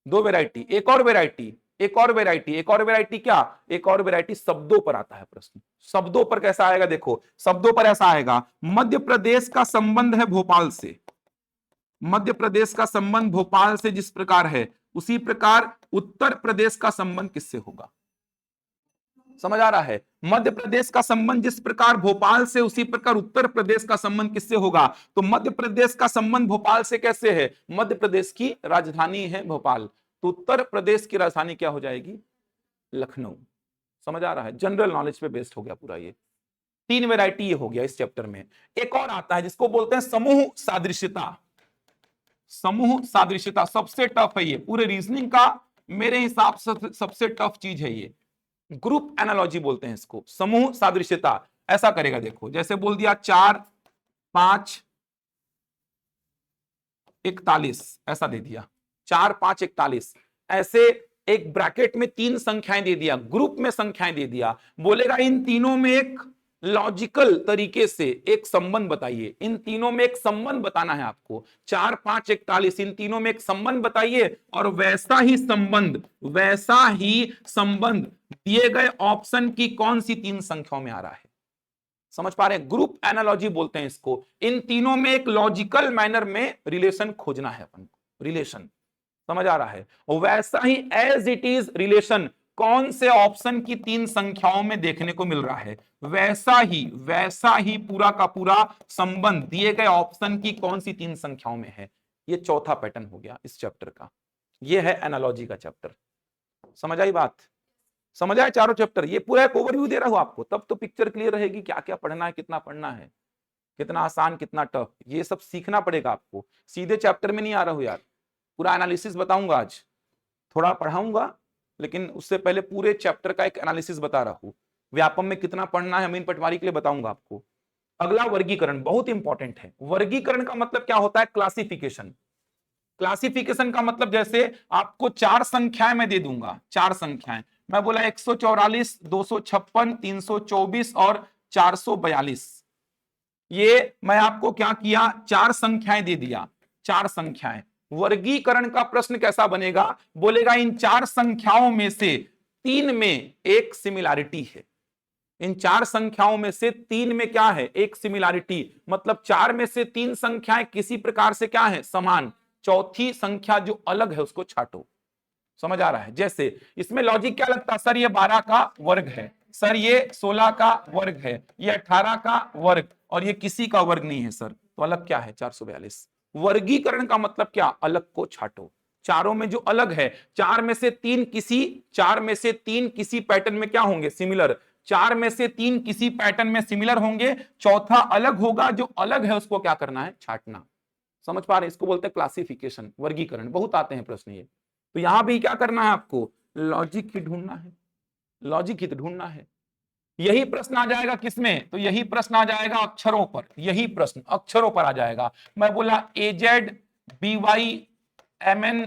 S1: दो वैरायटी। एक और वैरायटी, एक और वैरायटी, एक और वैरायटी क्या? एक और वैरायटी शब्दों पर आता है प्रश्न। शब्दों पर कैसा आएगा? देखो शब्दों पर ऐसा आएगा, मध्य प्रदेश का संबंध है भोपाल से, मध्य प्रदेश का संबंध भोपाल से जिस प्रकार है, उसी प्रकार उत्तर प्रदेश का संबंध किससे होगा? समझ आ रहा है? मध्य प्रदेश का संबंध जिस प्रकार भोपाल से, उसी प्रकार उत्तर प्रदेश का संबंध किससे होगा? तो मध्य प्रदेश का संबंध भोपाल से कैसे है? मध्य प्रदेश की राजधानी है भोपाल, तो उत्तर प्रदेश की राजधानी क्या हो जाएगी? लखनऊ। समझ आ रहा है? जनरल नॉलेज पे बेस्ड हो गया पूरा ये। 3 वैरायटी ये हो गया इस चैप्टर में। एक और आता है जिसको बोलते हैं समूह सादृश्यता। समूह सादृश्यता सबसे टफ है ये पूरे रीजनिंग का, मेरे हिसाब से सबसे टफ चीज है ये। ग्रुप एनालॉजी बोलते हैं इसको, समूह सादृश्यता। ऐसा करेगा, देखो जैसे बोल दिया 4 5 41, ऐसा दे दिया 4 5 41, ऐसे एक ब्रैकेट में 3 संख्याएं दे दिया, ग्रुप में संख्याएं दे दिया, बोलेगा इन तीनों में एक लॉजिकल तरीके से एक संबंध बताइए। इन तीनों में एक संबंध बताना है आपको, 4 5 41, इन तीनों में एक संबंध बताइए, और वैसा ही संबंध दिए गए ऑप्शन की कौन सी 3 संख्याओं में आ रहा है। समझ पा रहे हैं? ग्रुप एनालॉजी बोलते हैं इसको। इन तीनों में एक लॉजिकल मैनर में रिलेशन खोजना है अपन को, रिलेशन। समझ आ रहा है? और वैसा ही एज इट इज रिलेशन कौन से ऑप्शन की 3 संख्याओं में देखने को मिल रहा है, वैसा ही पूरा का पूरा संबंध दिए गए ऑप्शन की कौन सी 3 संख्याओं में है। ये चौथा पैटर्न हो गया इस चैप्टर का। ये है एनालॉजी का चैप्टर। समझ आई बात? समझ आए चारों चैप्टर? ये पूरा एक ओवरव्यू दे रहा हूं आपको, तब तो पिक्चर क्लियर रहेगी क्या क्या पढ़ना है, कितना पढ़ना है, कितना आसान कितना टफ, ये सब सीखना पड़ेगा आपको। सीधे चैप्टर में नहीं आ रहा हूं यार, पूरा एनालिसिस बताऊंगा आज, थोड़ा पढ़ाऊंगा, लेकिन उससे पहले पूरे चैप्टर का एक एनालिसिस बता रहा हूं। व्यापम में कितना पढ़ना है अमीन पटवारी के लिए बताऊंगा आपको। अगला वर्गीकरण बहुत इंपॉर्टेंट है। वर्गीकरण का मतलब क्या होता है? क्लासिफिकेशन। क्लासिफिकेशन का मतलब जैसे आपको 4 संख्याएं मैं दे दूंगा, 4 संख्याएं मैं बोला 144, 256, 324 और 442, ये मैं आपको क्या किया, 4 संख्याएं दे दिया, 4 संख्याएं। वर्गीकरण का प्रश्न कैसा बनेगा? बोलेगा इन 4 संख्याओं में से 3 में एक सिमिलैरिटी है। इन 4 संख्याओं में से 3 में क्या है? एक सिमिलैरिटी, मतलब 4 में से 3 संख्याएं किसी प्रकार से क्या है? समान। चौथी संख्या जो अलग है उसको छाटो। समझ आ रहा है? जैसे इसमें लॉजिक क्या लगता है? सर ये 12 का वर्ग है, सर ये 16 का वर्ग है, ये 18 का वर्ग, और ये किसी का वर्ग नहीं है सर, तो अलग क्या है? 442। वर्गीकरण का मतलब क्या? अलग को छाटो। चारों में जो अलग है, 4 में से 3 किसी पैटर्न में क्या होंगे? सिमिलर। 4 में से 3 किसी पैटर्न में सिमिलर होंगे, चौथा अलग होगा, जो अलग है उसको क्या करना है? छाटना। समझ पा रहे हैं? इसको बोलते हैं क्लासिफिकेशन, वर्गीकरण। बहुत आते हैं प्रश्न ये। तो यहां भी क्या करना है आपको? लॉजिक ही ढूंढना है, लॉजिक ही तो ढूंढना है। यही प्रश्न आ जाएगा किसमें? तो यही प्रश्न आ जाएगा अक्षरों पर, यही प्रश्न अक्षरों पर आ जाएगा। मैं बोला AZ BY MN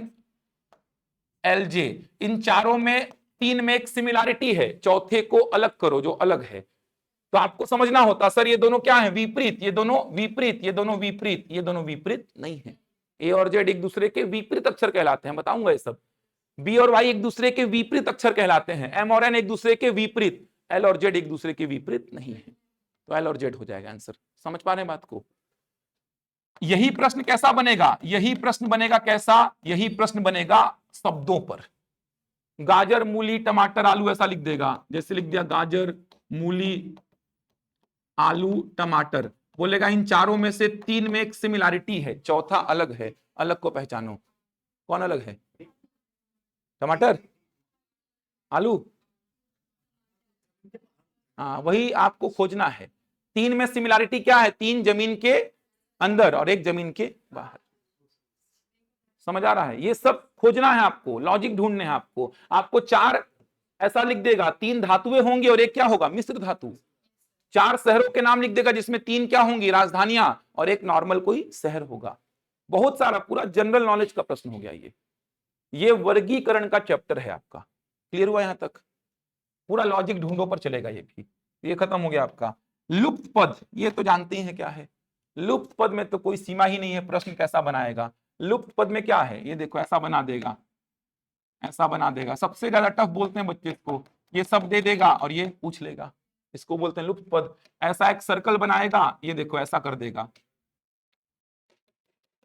S1: LJ, इन चारों में 3 में एक सिमिलैरिटी है, चौथे को अलग करो जो अलग है। तो आपको समझना होता सर ये दोनों क्या है? विपरीत। ये दोनों विपरीत, ये दोनों विपरीत, ये दोनों विपरीत नहीं है। A और Z एक दूसरे के विपरीत अक्षर कहलाते हैं, बताऊंगा ये सब। B और Y एक दूसरे के विपरीत अक्षर कहलाते हैं। M और N एक दूसरे के विपरीत, L और Z एक दूसरे के विपरीत नहीं है। तो L और Z हो जाएगा आंसर। समझ पा रहे हैं बात को? यही प्रश्न कैसा बनेगा? यही प्रश्न बनेगा कैसा? यही प्रश्न बनेगा शब्दों पर। गाजर मूली टमाटर आलू ऐसा लिख देगा, जैसे लिख दिया गाजर मूली आलू टमाटर, बोलेगा इन चारों में से 3 में एक सिमिलैरिटी है, चौथा अलग है, अलग को पहचानो। कौन अलग है? टमाटर आलू? हाँ, वही आपको खोजना है। 3 में सिमिलैरिटी क्या है? 3 जमीन के अंदर और 1 जमीन के बाहर। समझ आ रहा है? ये सब खोजना है आपको, लॉजिक ढूंढने हैं आपको। आपको 4 ऐसा लिख देगा, 3 धातुएं होंगी और एक क्या होगा? मिश्र धातु। 4 शहरों के नाम लिख देगा जिसमें 3 क्या होंगी? राजधानियां, और एक नॉर्मल कोई शहर होगा। बहुत सारा पूरा जनरल नॉलेज का प्रश्न हो गया ये वर्गीकरण का चैप्टर है आपका। क्लियर हुआ यहां तक? पूरा लॉजिक ढूंढो पर चलेगा ये भी। ये खत्म हो गया आपका। लुप्त पद, ये तो जानते ही हैं क्या है। लुप्त पद में तो कोई सीमा ही नहीं है, प्रश्न कैसा बनाएगा। लुप्त पद में क्या है? ये देखो ऐसा बना देगा, ऐसा बना देगा। सबसे ज्यादा टफ बोलते हैं बच्चे इसको, ये सब दे देगा और ये पूछ लेगा, इसको बोलते हैं लुप्त पद। ऐसा एक सर्कल बनाएगा, ये देखो ऐसा कर देगा,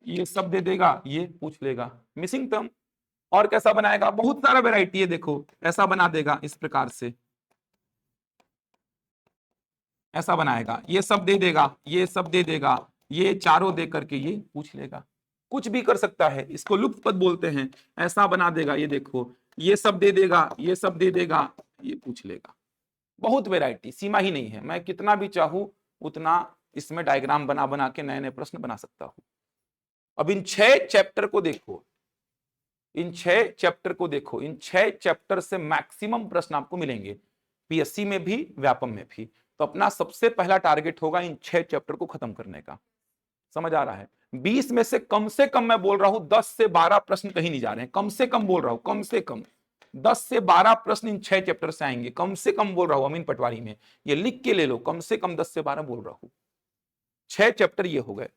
S1: ये सब दे देगा, ये पूछ लेगा। मिसिंग टर्म, और कैसा बनाएगा, बहुत सारा वैरायटी है, देखो ऐसा बना देगा, इस प्रकार से ऐसा बनाएगा, ये सब दे देगा, ये सब दे देगा, ये चारों दे करके ये पूछ लेगा, कुछ भी कर सकता है, इसको लुप्त पद बोलते हैं। ऐसा बना देगा, ये देखो, ये सब दे देगा, ये सब दे देगा, ये पूछ लेगा। बहुत वैरायटी, सीमा ही नहीं है, मैं कितना भी चाहूं उतना इसमें डायग्राम बना बना के नए नए प्रश्न बना सकता हूं। अब इन 6 चैप्टर को देखो, इन 6 चैप्टर को देखो, इन 6 चैप्टर से मैक्सिमम प्रश्न आपको मिलेंगे, पीएससी में भी, व्यापम में भी। तो अपना सबसे पहला टारगेट होगा इन 6 चैप्टर को खत्म करने का। समझ आ रहा है? 20 में से कम मैं बोल रहा हूं 10 से 12 प्रश्न कहीं नहीं जा रहे हैं, कम से कम बोल रहा हूं, कम से कम 10 से 12 प्रश्न इन 6 चैप्टर से आएंगे, कम से कम बोल रहा हूं अमीन पटवारी में, ये लिख के ले लो, कम से कम 10 से 12 बोल रहा हूं। 6 चैप्टर ये हो गए।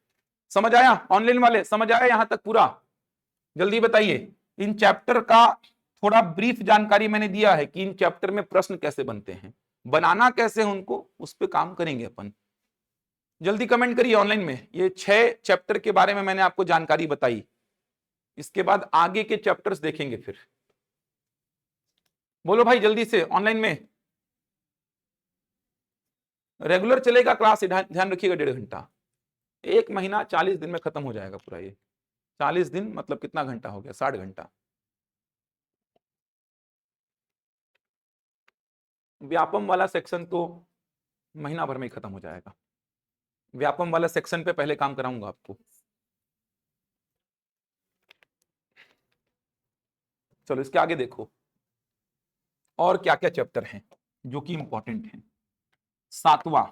S1: समझ आया? ऑनलाइन वाले समझ आया यहां तक पूरा? जल्दी बताइए। इन चैप्टर का थोड़ा ब्रीफ जानकारी मैंने दिया है कि इन चैप्टर में प्रश्न कैसे बनते हैं, बनाना कैसे है उनको, उस पर काम करेंगे अपन। जल्दी कमेंट करिए ऑनलाइन में। ये 6 चैप्टर के बारे में मैंने आपको जानकारी बताई, इसके बाद आगे के चैप्टर्स देखेंगे फिर। बोलो भाई जल्दी से ऑनलाइन में। रेगुलर चलेगा क्लास, ध्यान रखिएगा, 1.5 घंटा, 1 महीना 40 दिन में खत्म हो जाएगा पूरा ये। 40 दिन मतलब कितना घंटा हो गया, 60 घंटा। व्यापम वाला सेक्शन तो महीना भर में ही खत्म हो जाएगा। व्यापम वाला सेक्शन पे पहले काम कराऊंगा आपको। चलो इसके आगे देखो और क्या क्या चैप्टर हैं जो कि इंपॉर्टेंट हैं। 7वां,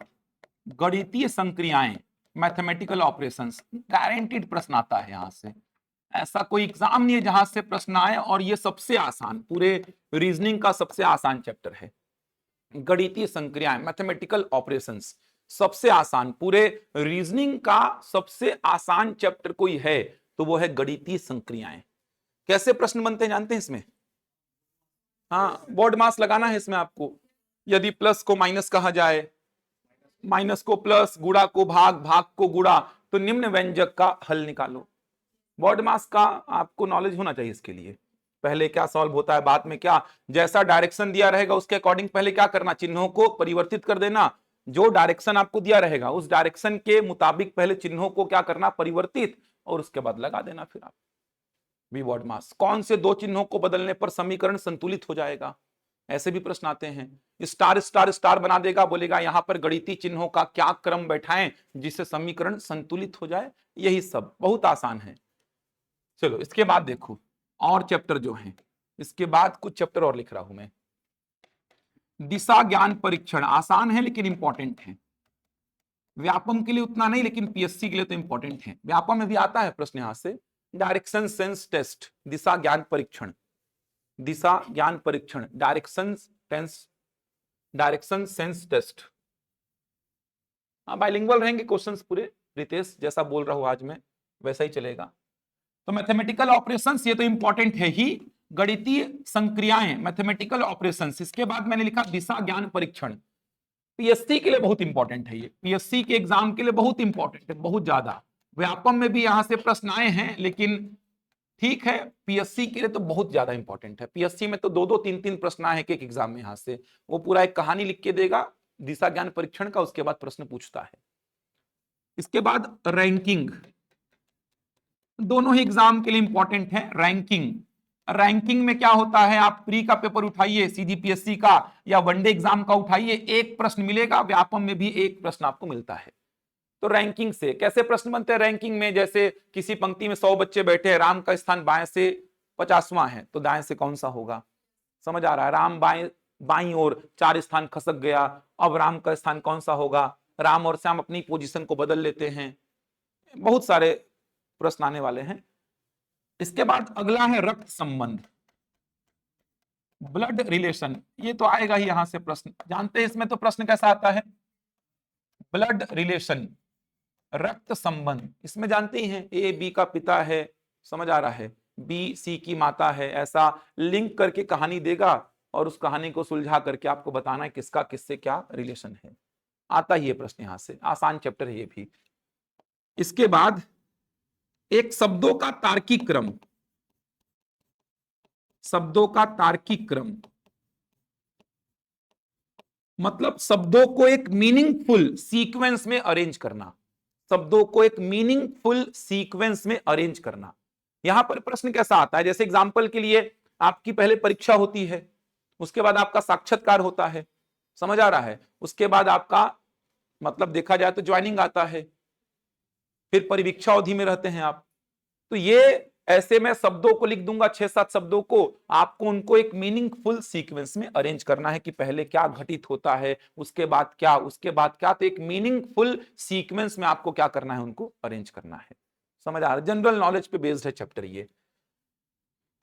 S1: गणितीय संक्रियाएं, मैथमेटिकल ऑपरेशंस। गारंटीड प्रश्न आता है यहां से, ऐसा कोई एग्जाम नहीं है जहां से प्रश्न आए, और ये सबसे आसान, पूरे रीजनिंग का सबसे आसान चैप्टर है। गणितीय संक्रियाएं, मैथमेटिकल ऑपरेशंस, सबसे आसान, पूरे रीजनिंग का सबसे आसान चैप्टर कोई है तो वो है गणितीय संक्रियाएं। कैसे प्रश्न बनते हैं जानते हैं इसमें? हाँ, बोर्ड मास लगाना है इसमें आपको। यदि प्लस को माइनस कहा जाए, माइनस को प्लस, गुणा को भाग, भाग को गुणा, तो निम्न व्यंजक का हल निकालो। बोर्ड मास का आपको नॉलेज होना चाहिए इसके लिए। पहले क्या सॉल्व होता है, बाद में क्या, जैसा डायरेक्शन दिया रहेगा उसके अकॉर्डिंग पहले क्या करना, चिन्हों को परिवर्तित कर देना। जो डायरेक्शन आपको दिया रहेगा उस डायरेक्शन के मुताबिक पहले चिन्हों को क्या करना, परिवर्तित, और उसके बाद लगा देना फिर आप बी बोर्ड मास। कौन से 2 चिन्हों को बदलने पर समीकरण संतुलित हो जाएगा, ऐसे भी प्रश्न आते हैं। स्टार स्टार स्टार बना देगा, बोलेगा यहां पर गणितीय चिन्हों का क्या क्रम बैठाएं जिससे समीकरण संतुलित हो जाए। यही सब बहुत आसान है। चलो इसके बाद देखो और चैप्टर जो हैं, इसके बाद कुछ चैप्टर और लिख रहा हूं मैं। दिशा ज्ञान परीक्षण आसान है लेकिन इंपॉर्टेंट है। व्यापम के लिए उतना नहीं, लेकिन पीएससी के लिए तो इंपॉर्टेंट है। व्यापम में भी आता है प्रश्न यहां से, डायरेक्शन सेंस टेस्ट, दिशा ज्ञान परीक्षण, दिशा ज्ञान परीक्षण, डायरेक्शन सेंस टेस्ट। हाँ, बाइलिंगुअल रहेंगे क्वेश्चंस पूरे, रितेश जैसा बोल रहा हूं आज मैं वैसा ही चलेगा। तो मैथमेटिकल ऑपरेशंस ये तो इंपॉर्टेंट है ही, गणितीय संक्रियाएं, मैथमेटिकल ऑपरेशंस। इसके बाद मैंने लिखा दिशा ज्ञान परीक्षण। पीएससी के लिए बहुत इंपॉर्टेंट है ये, पीएससी के एग्जाम के लिए बहुत इंपॉर्टेंट है, बहुत ज्यादा। व्यापम में भी यहां से प्रश्न आए हैं, लेकिन ठीक है, पीएससी के लिए तो बहुत ज्यादा इंपॉर्टेंट है। पीएससी में तो 2-2 3-3 प्रश्न आए एक एग्जाम में, यहां से वो पूरा एक कहानी लिख के देगा दिशा ज्ञान परीक्षण का, उसके बाद प्रश्न पूछता है। इसके बाद रैंकिंग, दोनों ही एग्जाम के लिए इंपॉर्टेंट है। रैंकिंग, रैंकिंग में क्या होता है, आप प्री का पेपर उठाइए, सीधी पीएससी का या वनडे एग्जाम का उठाइए, एक प्रश्न मिलेगा। व्यापम में भी एक प्रश्न आपको मिलता है। तो रैंकिंग से कैसे प्रश्न बनते हैं, रैंकिंग में जैसे किसी पंक्ति में 100 बच्चे बैठे हैं, राम का स्थान बाएं से 50वां है, तो दाएं से कौन सा होगा? समझ आ रहा है? राम बाईं ओर 4 स्थान खसक गया, अब राम का स्थान कौन सा होगा? राम और श्याम अपनी पोजीशन को बदल लेते हैं। बहुत सारे प्रश्न आने वाले हैं। इसके बाद अगला है रक्त संबंध, ब्लड रिलेशन। ये तो आएगा ही यहां से प्रश्न, जानते हैं इसमें तो प्रश्न कैसा आता है, ब्लड रिलेशन, रक्त संबंध। इसमें जानते ही हैं, ए बी का पिता है, समझ आ रहा है, बी सी की माता है, ऐसा लिंक करके कहानी देगा और उस कहानी को सुलझा करके आपको बताना है किसका किससे क्या रिलेशन है। आता ही है प्रश्न यहां से, आसान चैप्टर है ये भी। इसके बाद एक शब्दों का तार्किक क्रम, शब्दों का तार्किक क्रम, मतलब शब्दों को एक मीनिंगफुल सीक्वेंस में अरेंज करना, शब्दों को एक मीनिंगफुल सीक्वेंस में अरेंज करना। यहां पर प्रश्न कैसा आता है, जैसे एग्जांपल के लिए आपकी पहले परीक्षा होती है, उसके बाद आपका साक्षात्कार होता है, समझ आ रहा है, उसके बाद आपका मतलब देखा जाए तो ज्वाइनिंग आता है, फिर परिवीक्षा अवधि में रहते हैं आप। तो ये ऐसे में शब्दों को लिख दूंगा 6-7 शब्दों को, आपको उनको एक मीनिंगफुल सीक्वेंस में अरेंज करना है कि पहले क्या घटित होता है, उसके बाद क्या, उसके बाद क्या, तो एक मीनिंगफुल सीक्वेंस में आपको क्या करना है, उनको अरेंज करना है। समझ आ रहा है, जनरल नॉलेज पे बेस्ड है चैप्टर ये।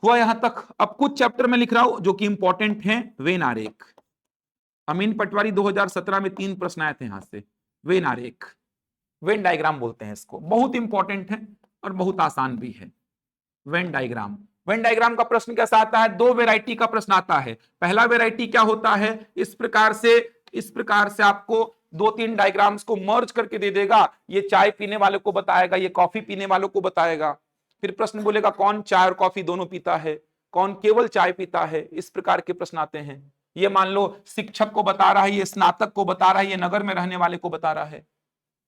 S1: हुआ यहां तक। अब कुछ चैप्टर में लिख रहा हूं जो कि इंपॉर्टेंट है। वेन आरेख, अमीन पटवारी 2017 में 3 प्रश्न आए थे यहां से। वेन आरेख, वेन डायग्राम बोलते हैं इसको, बहुत इंपॉर्टेंट है और बहुत आसान भी है। वेन डायग्राम, वेन डायग्राम का प्रश्न कैसा आता है, 2 वेराइटी का प्रश्न आता है। पहला वेराइटी क्या होता है, इस प्रकार से आपको 2-3 डायग्राम्स को मर्ज करके दे देगा। ये चाय पीने वाले को बताएगा, ये कॉफी पीने वालों को बताएगा। फिर प्रश्न बोलेगा कौन चाय और कॉफी दोनों पीता है, कौन केवल चाय पीता है। इस प्रकार के प्रश्न आते हैं। ये मान लो शिक्षक को बता रहा है, ये स्नातक को बता रहा है, ये नगर में रहने वाले को बता रहा है।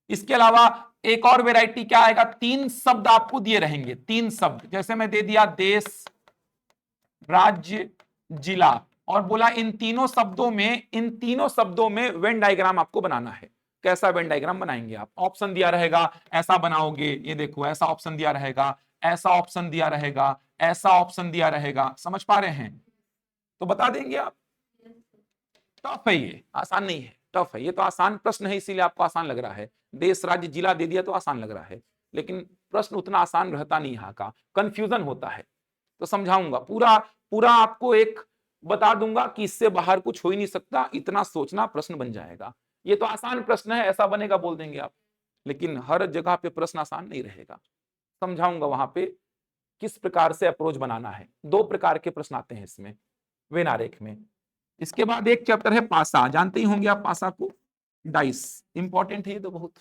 S1: इसके अलावा एक और वैरायटी क्या आएगा, 3 शब्द आपको दिए रहेंगे, 3 शब्द, जैसे मैं दे दिया देश, राज्य, जिला, और बोला इन तीनों शब्दों में वेन डायग्राम आपको बनाना है। कैसा वेन डायग्राम बनाएंगे आप, ऑप्शन दिया रहेगा, ऐसा बनाओगे, ये देखो ऐसा ऑप्शन दिया रहेगा, ऐसा ऑप्शन दिया रहेगा, ऐसा ऑप्शन दिया रहेगा। समझ पा रहे हैं, तो बता देंगे आप। टफ है ये, आसान नहीं है, टफ है ये। तो आसान प्रश्न है इसीलिए आपको आसान लग रहा है। देश, राज्य, जिला दे दिया तो आसान लग रहा है, लेकिन प्रश्न उतना आसान रहता नहीं, यहाँ का कंफ्यूजन होता है। तो समझाऊंगा पूरा पूरा, आपको एक बता दूंगा कि इससे बाहर कुछ हो ही नहीं सकता, इतना सोचना प्रश्न बन जाएगा। ये तो आसान प्रश्न है, ऐसा बनेगा बोल देंगे आप, लेकिन हर जगह पे प्रश्न आसान नहीं रहेगा। समझाऊंगा वहां पे किस प्रकार से अप्रोच बनाना है। 2 प्रकार के प्रश्न आते हैं इसमें, वेन आरेख में। इसके बाद एक चैप्टर है पासा, जानते ही होंगे आप पासा को, डाइस, इंपॉर्टेंट है ये तो बहुत,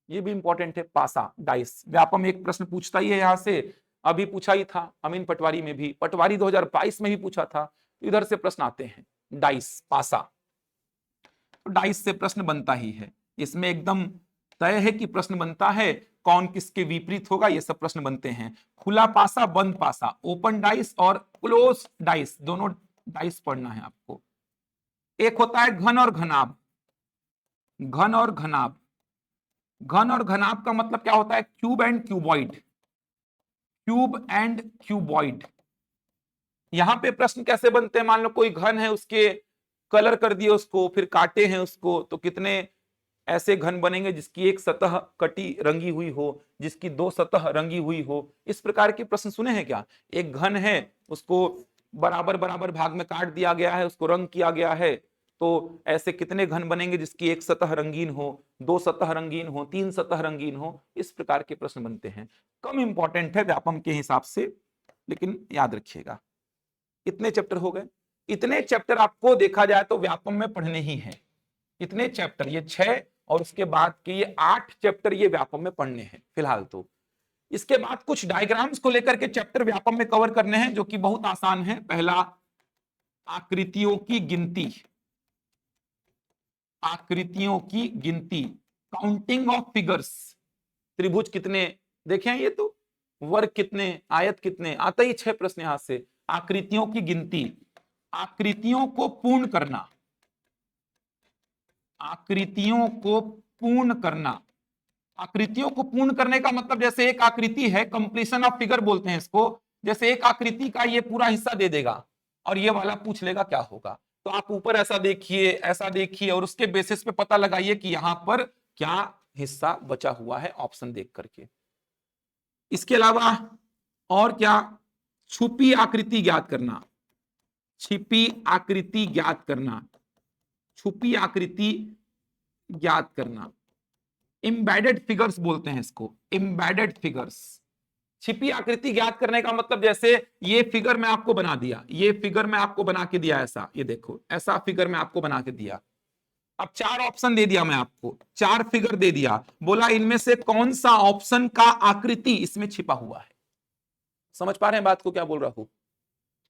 S1: ये भी इंपॉर्टेंट है। पासा, डाइस, व्यापम एक प्रश्न पूछता ही है यहां से, अभी पूछा ही था अमीन पटवारी में भी, पटवारी 2022 में भी पूछा था, इधर से प्रश्न आते हैं। डाइस, पासा, तो डाइस से प्रश्न बनता ही है, इसमें एकदम तय है कि प्रश्न बनता है। कौन किसके विपरीत होगा, ये सब प्रश्न बनते हैं। खुला पासा, बंद पासा, ओपन डाइस और क्लोज डाइस, दोनों डाइस पढ़ना है आपको। एक होता है घन और घनाभ, घन और घनाभ, घन और घनाभ का मतलब क्या होता है, cube and cuboid, cube and cuboid. यहां पे प्रश्न कैसे बनते हैं, मान लो कोई घन है, उसके कलर कर दिए उसको, फिर काटे हैं उसको, तो कितने ऐसे घन बनेंगे जिसकी एक सतह कटी रंगी हुई हो, जिसकी 2 सतह रंगी हुई हो। इस प्रकार के प्रश्न सुने हैं क्या। एक घन है, उसको बराबर बराबर भाग में काट दिया गया है, उसको रंग किया गया है, तो ऐसे कितने घन बनेंगे जिसकी एक सतह रंगीन हो, 2 सतह रंगीन हो, 3 सतह रंगीन हो। इस प्रकार के प्रश्न बनते हैं। कम इंपॉर्टेंट है व्यापम के हिसाब से, लेकिन याद रखिएगा। इतने चैप्टर हो गए, इतने चैप्टर आपको देखा जाए तो व्यापम में पढ़ने ही है। इतने चैप्टर, ये 6 और उसके बाद के ये 8 चैप्टर ये व्यापम में पढ़ने हैं फिलहाल तो। इसके बाद कुछ डायग्राम्स को लेकर के चैप्टर व्यापम में कवर करने हैं, जो कि बहुत आसान है। पहला, आकृतियों की गिनती, आकृतियों की गिनती, काउंटिंग ऑफ फिगर्स, त्रिभुज कितने देखे हैं, ये तो वर्ग कितने, आयत कितने, आता ही 6 प्रश्न यहां से। आकृतियों की गिनती, आकृतियों को पूर्ण करना, आकृतियों को पूर्ण करना, आकृतियों को पूर्ण करने का मतलब, जैसे एक आकृति है, कंप्लीशन ऑफ फिगर बोलते हैं इसको। जैसे एक आकृति का ये पूरा हिस्सा दे देगा और ये वाला पूछ लेगा क्या होगा, तो आप ऊपर ऐसा देखिए और उसके बेसिस पे पता लगाइए कि यहां पर क्या हिस्सा बचा हुआ है, ऑप्शन देख करके। इसके अलावा और क्या, छुपी आकृति ज्ञात करना, छिपी आकृति ज्ञात करना, छुपी आकृति ज्ञात करना, एम्बेडेड फिगर्स बोलते हैं इसको, एम्बेडेड फिगर्स। छिपी आकृति ज्ञात करने का मतलब, जैसे ये फिगर मैं आपको बना दिया, ये फिगर मैं आपको बना के दिया, ऐसा, ये देखो ऐसा फिगर मैं आपको बना के दिया। अब 4 ऑप्शन दे दिया मैं आपको, 4 फिगर दे दिया, बोला इनमें से कौन सा ऑप्शन का आकृति इसमें छिपा हुआ है। समझ पा रहे हैं बात को, क्या बोल रहा हूं।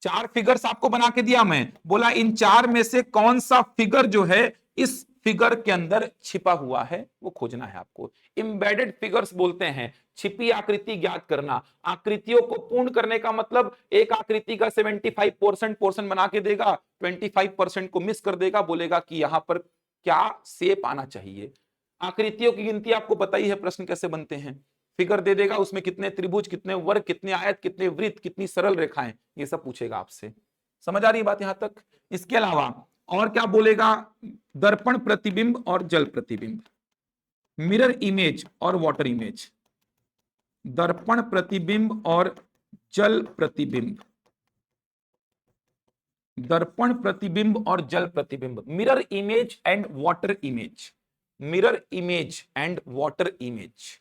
S1: 4 फिगर्स आपको बना के दिया, मैं बोला इन 4 में से कौन सा फिगर जो है इस फिगर के अंदर छिपा हुआ है वो खोजना है आपको। एम्बेडेड फिगर्स बोलते हैं, छिपी आकृति ज्ञात करना। आकृतियों को पूर्ण करने का मतलब एक आकृति का 75% पोर्शन बना के देगा, 25% को मिस कर देगा, बोलेगा कि यहां पर क्या शेप आना चाहिए। आकृतियों की गिनती आपको पता ही है, प्रश्न कैसे बनते हैं। फिगर दे देगा, उसमें कितने त्रिभुज, कितने वर्ग, कितने आयत, कितने वृत्त, कितनी सरल रेखाएं, ये सब पूछेगा आपसे। समझ आ रही है बात यहां तक? इसके अलावा और क्या बोलेगा? दर्पण प्रतिबिंब और जल प्रतिबिंब, मिरर इमेज और वाटर इमेज। दर्पण प्रतिबिंब और जल प्रतिबिंब, दर्पण प्रतिबिंब और जल प्रतिबिंब, mirror image and water image, mirror image and water image.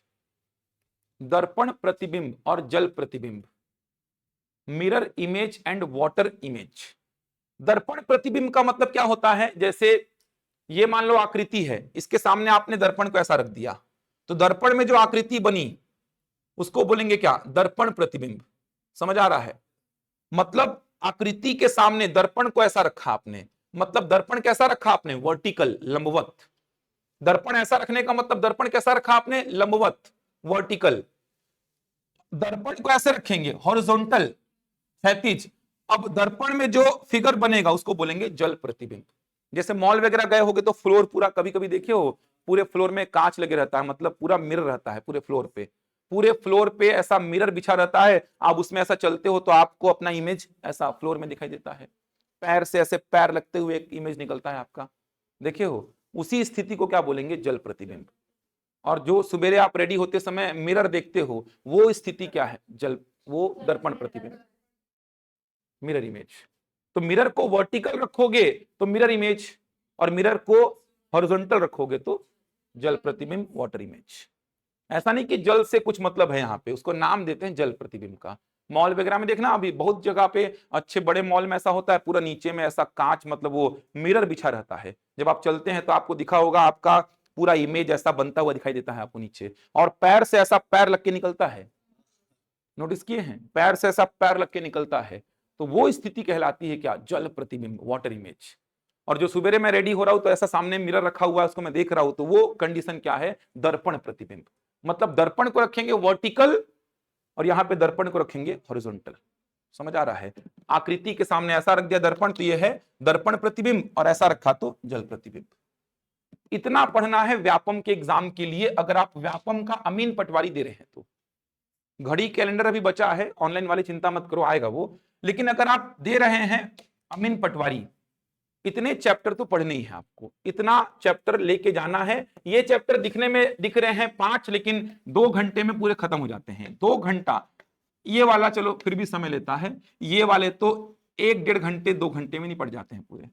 S1: दर्पण प्रतिबिंब और जल प्रतिबिंब, mirror image and water image. दर्पण प्रतिबिंब का मतलब क्या होता है? जैसे ये मान लो आकृति है, इसके सामने आपने दर्पण को ऐसा रख दिया, तो दर्पण में जो आकृति बनी उसको बोलेंगे क्या? दर्पण प्रतिबिंब। समझ आ रहा है? मतलब आकृति के सामने दर्पण को ऐसा रखा आपने, मतलब दर्पण कैसा रखा आपने? वर्टिकल, लंबवत। दर्पण ऐसा रखने का मतलब दर्पण कैसा रखा आपने? लंबवत, वर्टिकल। दर्पण को ऐसे रखेंगे हॉरिजॉन्टल, क्षैतिज। अब दर्पण में जो फिगर बनेगा उसको बोलेंगे जल प्रतिबिंब। जैसे मॉल वगैरह गए होगे तो फ्लोर पूरा, कभी कभी देखे हो, पूरे फ्लोर में कांच लगे रहता है, मतलब पूरा मिरर रहता है पूरे फ्लोर पे। पूरे फ्लोर पे ऐसा मिरर बिछा रहता है, आप उसमें ऐसा चलते हो तो आपको अपना इमेज ऐसा फ्लोर में दिखाई देता है। पैर से ऐसे पैर लगते हुए एक इमेज निकलता है आपका, देखे हो? उसी स्थिति को क्या बोलेंगे? जल प्रतिबिंब। और जो सवेरे आप रेडी होते समय मिरर देखते हो, वो स्थिति क्या है? जल, वो दर्पण प्रतिबिंब, मिरर इमेज। तो मिरर को वर्टिकल रखोगे तो मिरर इमेज, और मिरर को हॉरिजॉन्टल रखोगे तो जल प्रतिबिंब, वाटर इमेज। ऐसा नहीं कि जल से कुछ मतलब है, यहां पे उसको नाम देते हैं जल प्रतिबिंब का। मॉल वगैरह में देखना, अभी बहुत जगह पे अच्छे बड़े मॉल में ऐसा होता है, पूरा नीचे में ऐसा कांच, मतलब वो मिरर बिछा रहता है। जब आप चलते हैं तो आपको दिखा होगा, आपका पूरा इमेज ऐसा बनता हुआ दिखाई देता है आपको नीचे, और पैर से ऐसा पैर लग के निकलता है। नोटिस किए हैं? पैर से ऐसा पैर लग के निकलता है, तो वो स्थिति कहलाती है क्या? जल प्रतिबिंब, वाटर इमेज। और जो सुबेरे मैं रेडी हो रहा हूं तो ऐसा सामने मिरर रखा हुआ है, उसको मैं देख रहा हूं, तो वो कंडीशन क्या है? दर्पण प्रतिबिंब। मतलब दर्पण को रखेंगे वर्टिकल और यहां पे दर्पण को रखेंगे हॉरिजॉन्टल। समझ आ रहा है? आकृति के सामने ऐसा रख दिया दर्पण, तो ये है दर्पण प्रतिबिंब, और ऐसा रखा तो जल प्रतिबिंब। इतना पढ़ना है व्यापम के एग्जाम के लिए, अगर आप व्यापम का अमीन पटवारी दे रहे हैं तो। घड़ी कैलेंडर अभी बचा है, ऑनलाइन वाली चिंता मत करो, आएगा वो। लेकिन अगर आप दे रहे हैं अमीन पटवारी, इतने चैप्टर तो पढ़ने ही है आपको, इतना चैप्टर लेके जाना है। ये चैप्टर दिखने में दिख रहे हैं 5, लेकिन 2 घंटे में पूरे खत्म हो जाते हैं। 2 घंटा ये वाला चलो फिर भी समय लेता है, ये वाले तो 1-1.5 घंटे 2 घंटे में नहीं पढ़ जाते हैं पूरे।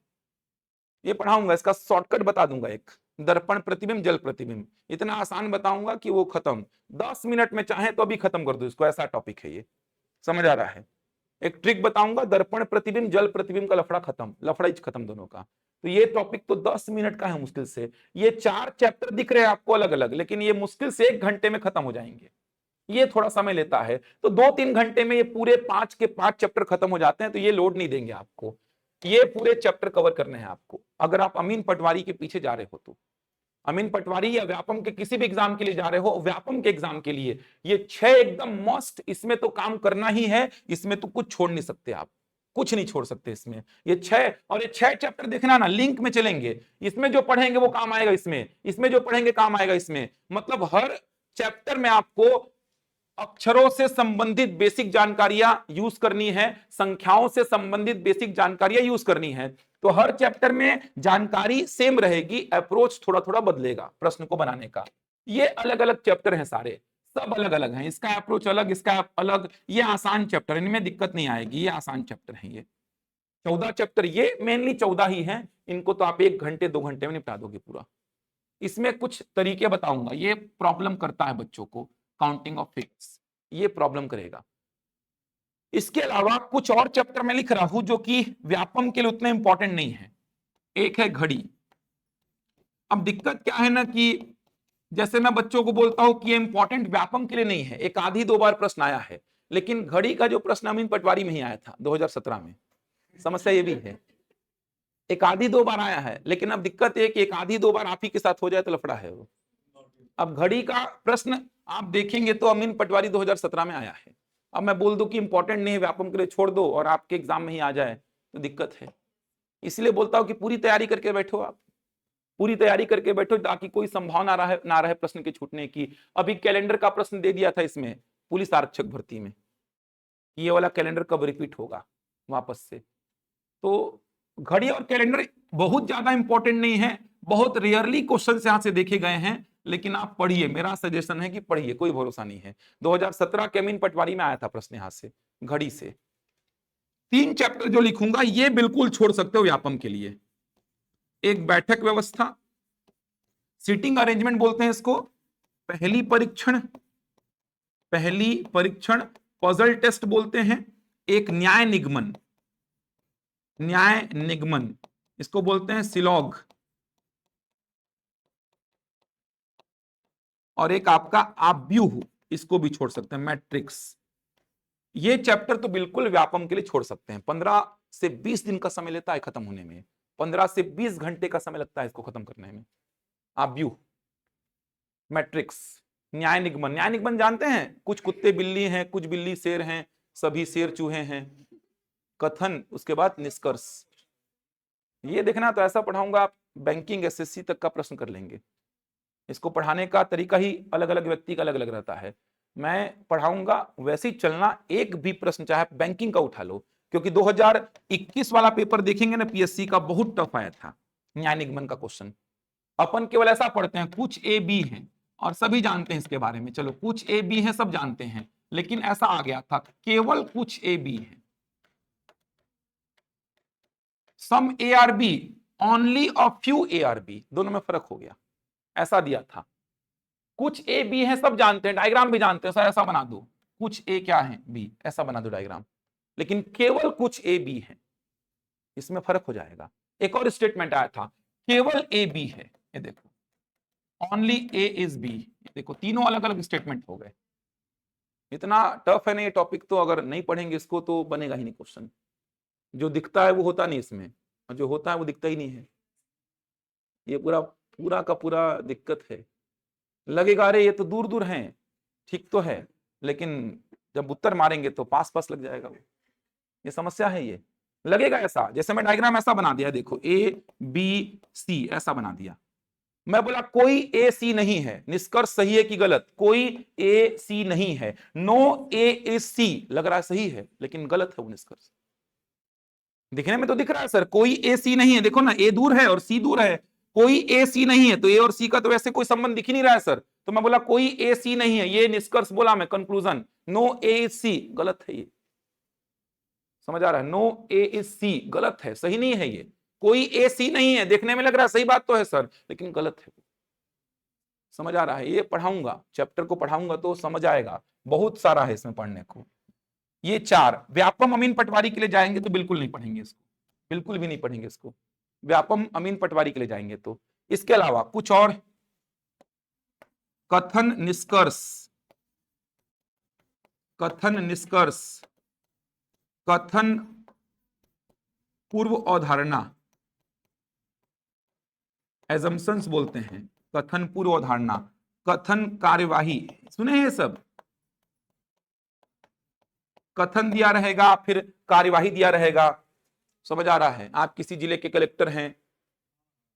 S1: ये पढ़ाऊंगा, इसका शॉर्टकट बता दूंगा एक, दर्पण प्रतिबिंब, जल प्रतिबिंब, इतना आसान बताऊंगा कि वो खत्म 10 मिनट में, चाहे तो अभी खत्म कर दो इसको, ऐसा टॉपिक है ये। समझ आ रहा है? एक ट्रिक बताऊंगा, दर्पण प्रतिबिंब जल प्रतिबिंब का लफड़ा खत्म, लफड़ा ही खत्म दोनों का। तो ये टॉपिक तो 10 मिनट का है मुश्किल से। ये 4 चैप्टर दिख रहे हैं आपको अलग अलग, लेकिन ये मुश्किल से 1 घंटे में खत्म हो जाएंगे। ये थोड़ा समय लेता है, तो 2-3 घंटे में ये पूरे 5 के 5 चैप्टर खत्म हो जाते हैं, तो ये लोड नहीं देंगे आपको। ये पूरे चैप्टर कवर करने हैं आपको, अगर आप अमीन पटवारी के पीछे जा रहे हो तो। अमीन पटवारी या व्यापम के किसी भी एग्जाम के लिए जा रहे हो, व्यापम के एग्जाम के लिए ये 6 एकदम मस्ट, इसमें तो काम करना ही है, इसमें तो कुछ छोड़ नहीं सकते आप, कुछ नहीं छोड़ सकते इसमें। ये 6, और ये 6 चैप्टर देखना ना, लिंक में चलेंगे, इसमें जो पढ़ेंगे वो काम आएगा इसमें, इसमें जो पढ़ेंगे काम आएगा इसमें। मतलब हर चैप्टर में आपको अक्षरों से संबंधित बेसिक जानकारियां यूज करनी है, संख्याओं से संबंधित बेसिक जानकारियां यूज करनी है। तो हर चैप्टर में जानकारी सेम रहेगी, अप्रोच थोड़ा थोड़ा बदलेगा प्रश्न को बनाने का। ये अलग अलग चैप्टर हैं सारे, सब अलग अलग हैं, इसका अप्रोच अलग, इसका अलग। ये आसान चैप्टर, इनमें दिक्कत नहीं आएगी, ये आसान चैप्टर है। ये 14 चैप्टर, ये मेनली 14 ही हैं, इनको तो आप 1 घंटे 2 घंटे में निपटा दोगे पूरा। इसमें कुछ तरीके बताऊंगा, ये प्रॉब्लम करता है बच्चों को, काउंटिंग ऑफ फिग्स, ये प्रॉब्लम करेगा। इसके अलावा कुछ और चैप्टर में लिख रहा हूं जो कि व्यापम के लिए उतने इंपॉर्टेंट नहीं है। एक है घड़ी। अब दिक्कत क्या है ना कि जैसे मैं बच्चों को बोलता हूं कि ये इंपॉर्टेंट व्यापम के लिए नहीं है, एक आधी 2 बार प्रश्न आया है, लेकिन घड़ी का जो प्रश्न अमीन पटवारी में ही आया था 2017 में। समस्या ये भी है, एक आधी दो बार आया है, लेकिन अब दिक्कत है कि एक आधी दो बार आप ही के साथ हो जाए तो लफड़ा है वो। अब घड़ी का प्रश्न आप देखेंगे तो अमीन पटवारी 2017 में आया है। अब मैं बोल दूं कि इंपॉर्टेंट नहीं है, व्यापम के लिए छोड़ दो और आपके एग्जाम में ही आ जाए तो दिक्कत है। इसलिए बोलता हूं कि पूरी तैयारी करके बैठो, आप पूरी तैयारी करके बैठो ताकि कोई संभावना ना रहे प्रश्न के छूटने की। अभी कैलेंडर का प्रश्न दे दिया था इसमें पुलिस आरक्षक भर्ती में, ये वाला कैलेंडर कब रिपीट होगा वापस से। तो घड़ी और कैलेंडर बहुत ज्यादा इंपॉर्टेंट नहीं है, बहुत रेयरली क्वेश्चन यहां से देखे गए हैं, लेकिन आप पढ़िए, मेरा सजेशन है कि पढ़िए, कोई भरोसा नहीं है। 2017 के अमीन पटवारी में आया था प्रश्न यहां से घड़ी से। 3 चैप्टर जो लिखूंगा ये बिल्कुल छोड़ सकते हो व्यापम के लिए। एक बैठक व्यवस्था, सीटिंग अरेंजमेंट बोलते हैं इसको, पहली परीक्षण पजल टेस्ट बोलते हैं, एक न्याय निगमन इसको बोलते हैं सिलॉग, और एक आपका आव्यूह, इसको भी छोड़ सकते हैं, मैट्रिक्स। ये चैप्टर तो बिल्कुल व्यापम के लिए छोड़ सकते हैं। 15 से 20 दिन का समय लेता है खत्म होने में, 15 से 20 घंटे का समय लगता है इसको खत्म करने में। आव्यूह, मैट्रिक्स, न्याय निगमन जानते हैं, कुछ कुत्ते बिल्ली हैं, कुछ बिल्ली शेर हैं, सभी शेर चूहे हैं, कथन, उसके बाद निष्कर्ष। ये देखना तो ऐसा पढ़ाऊंगा आप बैंकिंग एसएससी तक का प्रश्न कर लेंगे। इसको पढ़ाने का तरीका ही अलग अलग व्यक्ति का अलग अलग रहता है। मैं पढ़ाऊंगा वैसे ही चलना, एक भी प्रश्न चाहे बैंकिंग का उठा लो, क्योंकि 2021 वाला पेपर देखेंगे ना पीएससी का, बहुत टफ आया था न्याय निगमन का क्वेश्चन। अपन केवल ऐसा पढ़ते हैं कुछ ए बी है और सभी जानते हैं इसके बारे में, चलो कुछ ए बी है सब जानते हैं, लेकिन ऐसा आ गया था केवल कुछ ए बी है, some A are B only a few A are B, दोनों में फर्क हो गया, ऐसा दिया था। कुछ ए बी है सब जानते हैं, डायग्राम भी जानते हैं सर, ऐसा बना दो, कुछ ए क्या है बी, ऐसा बना दो डायग्राम, लेकिन केवल कुछ ए बी है, इसमें फर्क हो जाएगा। एक और स्टेटमेंट आया था केवल ए बी है, ये देखो ओनली ए इज बी, देखो तीनों अलग अलग स्टेटमेंट हो गए। इतना टफ है ना ये टॉपिक, तो अगर नहीं पढ़ेंगे इसको तो बनेगा ही नहीं क्वेश्चन। जो दिखता है वो होता नहीं इसमें, और जो होता है वो दिखता ही नहीं है। ये पूरा का पूरा दिक्कत है। लगेगा अरे ये तो दूर दूर हैं, ठीक तो है, लेकिन जब उत्तर मारेंगे तो पास पास लग जाएगा। ये समस्या है, ये लगेगा ऐसा, जैसे मैं डायग्राम ऐसा बना दिया, देखो ए बी सी ऐसा बना दिया, मैं बोला कोई ए सी नहीं है, निष्कर्ष सही है कि गलत, कोई ए सी नहीं है, नो ए इज सी, लग रहा है सही है लेकिन गलत है वो निष्कर्ष। दिखने में तो दिख रहा है सर कोई ए सी नहीं है, देखो ना ए दूर है और सी दूर है, कोई ए सी नहीं है, तो ए और सी का तो वैसे कोई संबंध दिख ही नहीं रहा है सर, तो मैं बोला कोई ए सी नहीं है, ये निष्कर्ष बोला मैं, conclusion, no A is C, गलत है ये, समझ आ रहा है, नो ए इज सी गलत है, सही नहीं है ये, कोई ए सी नहीं है, देखने में लग रहा है सही बात तो है सर, लेकिन गलत है, समझ आ रहा है। ये पढ़ाऊंगा, चैप्टर को पढ़ाऊंगा तो समझ आएगा, बहुत सारा है इसमें पढ़ने को। ये 4 व्यापम अमीन पटवारी के लिए जाएंगे तो बिल्कुल नहीं पढ़ेंगे इसको, बिल्कुल भी नहीं पढ़ेंगे इसको, व्यापम अमीन पटवारी के लिए जाएंगे तो। इसके अलावा कुछ और, कथन निष्कर्ष, कथन पूर्व अवधारणा, एजम्पशंस बोलते हैं, कथन पूर्व अवधारणा, कथन कार्यवाही, सुने ये सब, कथन दिया रहेगा फिर कार्यवाही दिया रहेगा, समझ आ रहा है। आप किसी जिले के कलेक्टर हैं,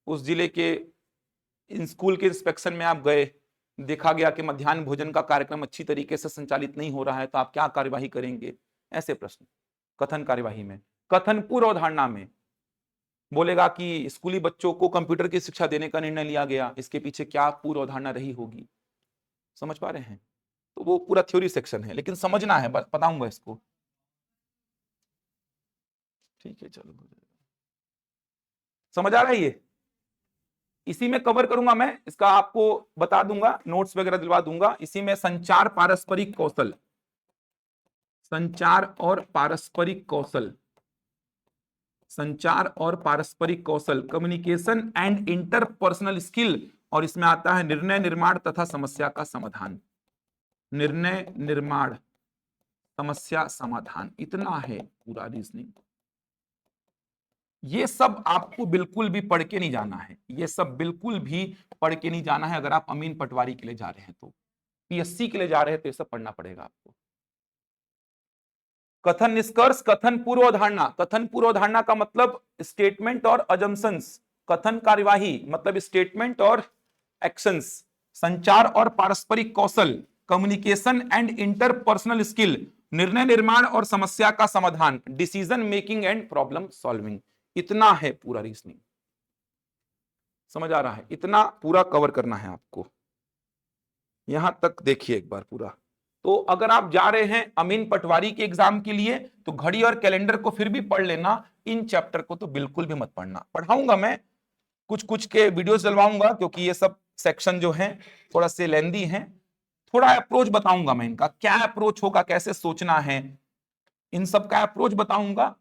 S1: उस जिले के स्कूल के इंस्पेक्शन में आप गए, देखा गया कि मध्याह्न भोजन का कार्यक्रम अच्छी तरीके से संचालित नहीं हो रहा है, तो आप क्या कार्यवाही करेंगे, ऐसे प्रश्न कथन कार्यवाही में। कथन पूर्व अवधारणा में बोलेगा कि स्कूली बच्चों को कंप्यूटर की शिक्षा देने का निर्णय लिया गया, इसके पीछे क्या पूर्व अवधारणा रही होगी, समझ पा रहे हैं। तो वो पूरा थ्योरी सेक्शन है, लेकिन समझना है, बताऊंगा इसको, ठीक है चलो, समझ आ रहा है ये, इसी में कवर करूंगा मैं, इसका आपको बता दूंगा, नोट्स वगैरह दिलवा दूंगा। इसी में संचार पारस्परिक कौशल, संचार और पारस्परिक कौशल, संचार और पारस्परिक कौशल, कम्युनिकेशन एंड इंटरपर्सनल स्किल, और इसमें आता है निर्णय निर्माण तथा समस्या का समाधान, निर्णय निर्माण समस्या समाधान, इतना है पूरा रीजनिंग। ये सब आपको बिल्कुल भी पढ़ के नहीं जाना है, ये सब बिल्कुल भी पढ़ के नहीं जाना है। अगर आप अमीन पटवारी के लिए जा रहे हैं तो, पीएससी के लिए जा रहे हैं तो ये सब पढ़ना पड़ेगा आपको। कथन निष्कर्ष, कथन पूर्वधारणा। कथन पूर्वधारणा का मतलब स्टेटमेंट और अजम्पशंस। कथन कार्यवाही मतलब स्टेटमेंट और एक्शंस। संचार और पारस्परिक कौशल, कम्युनिकेशन एंड इंटरपर्सनल स्किल। निर्णय निर्माण और समस्या का समाधान, decision making and problem solving. इतना है पूरा रीजनिंग। समझ आ रहा है? इतना पूरा कवर करना है आपको। यहां तक देखिए एक बार पूरा। तो अगर आप जा रहे हैं अमीन पटवारी के एग्जाम के लिए तो घड़ी और कैलेंडर को फिर भी पढ़ लेना, इन चैप्टर को तो बिल्कुल भी मत पढ़ना। पढ़ाऊंगा मैं, कुछ कुछ के वीडियोस डलवाऊंगा, क्योंकि ये सब सेक्शन जो है थोड़ा से लेंदी है। थोड़ा अप्रोच बताऊंगा मैं, इनका क्या अप्रोच होगा, कैसे सोचना है, इन सब का अप्रोच बताऊंगा।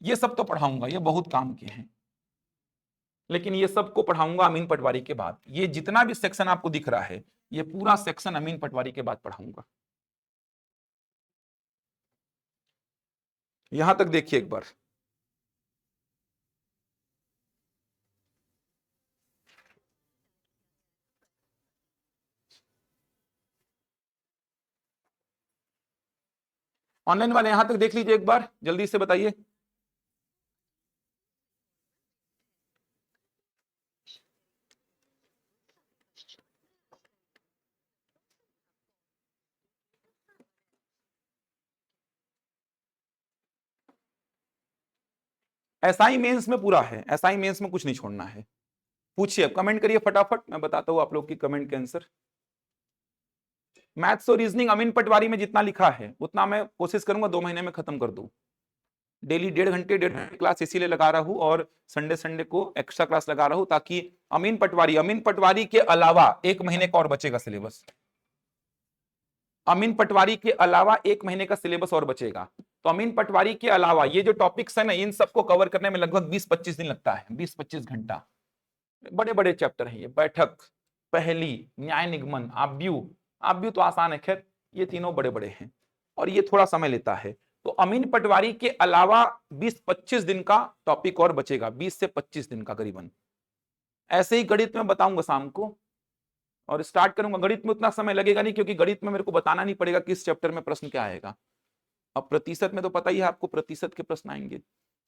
S1: ये सब तो पढ़ाऊंगा, ये बहुत काम के हैं, लेकिन ये सब को पढ़ाऊंगा अमीन पटवारी के बाद। ये जितना भी सेक्शन आपको दिख रहा है, ये पूरा सेक्शन अमीन पटवारी के बाद पढ़ाऊंगा। यहां तक देखिए एक बार। ऑनलाइन वाले यहां तक देख लीजिए एक बार, जल्दी से बताइए। एसआई मेंस में पूरा है, एसआई मेंस में कुछ नहीं छोड़ना है। पूछिए, कमेंट करिए फटाफट, मैं बताता हूं आप लोग की कमेंट के आंसर। मैथ्स और रीजनिंग अमीन पटवारी में जितना लिखा है उतना मैं कोशिश करूंगा 2 महीने में खत्म कर दूं। डेली 1.5 घंटे क्लास इसीलिए लगा रहा हूं, और संडे संडे को एक्स्ट्रा क्लास लगा रहा हूं, ताकि अमीन पटवारी के अलावा 1 महीने का और बचेगा सिलेबस। अमीन पटवारी के अलावा 1 महीने का सिलेबस और बचेगा। तो अमीन पटवारी के अलावा ये जो टॉपिक्स है ना, इन सबको कवर करने में लगभग 20-25 दिन लगता है, 20-25 घंटा। बड़े बड़े चैप्टर हैं ये। बैठक, पहली, न्याय निगमन, आव्यूह। आव्यूह तो आसान है, खैर ये तीनों बड़े बड़े हैं और ये थोड़ा समय लेता है। तो अमीन पटवारी के अलावा 20-25 दिन का टॉपिक और बचेगा, 20 से 25 दिन का करीबन। ऐसे ही गणित में बताऊंगा शाम को, और स्टार्ट करूंगा। गणित में उतना समय लगेगा नहीं, क्योंकि गणित में मेरे को बताना नहीं पड़ेगा किस चैप्टर में प्रश्न क्या आएगा। अब प्रतिशत में तो पता ही है आपको, प्रतिशत के प्रश्न आएंगे,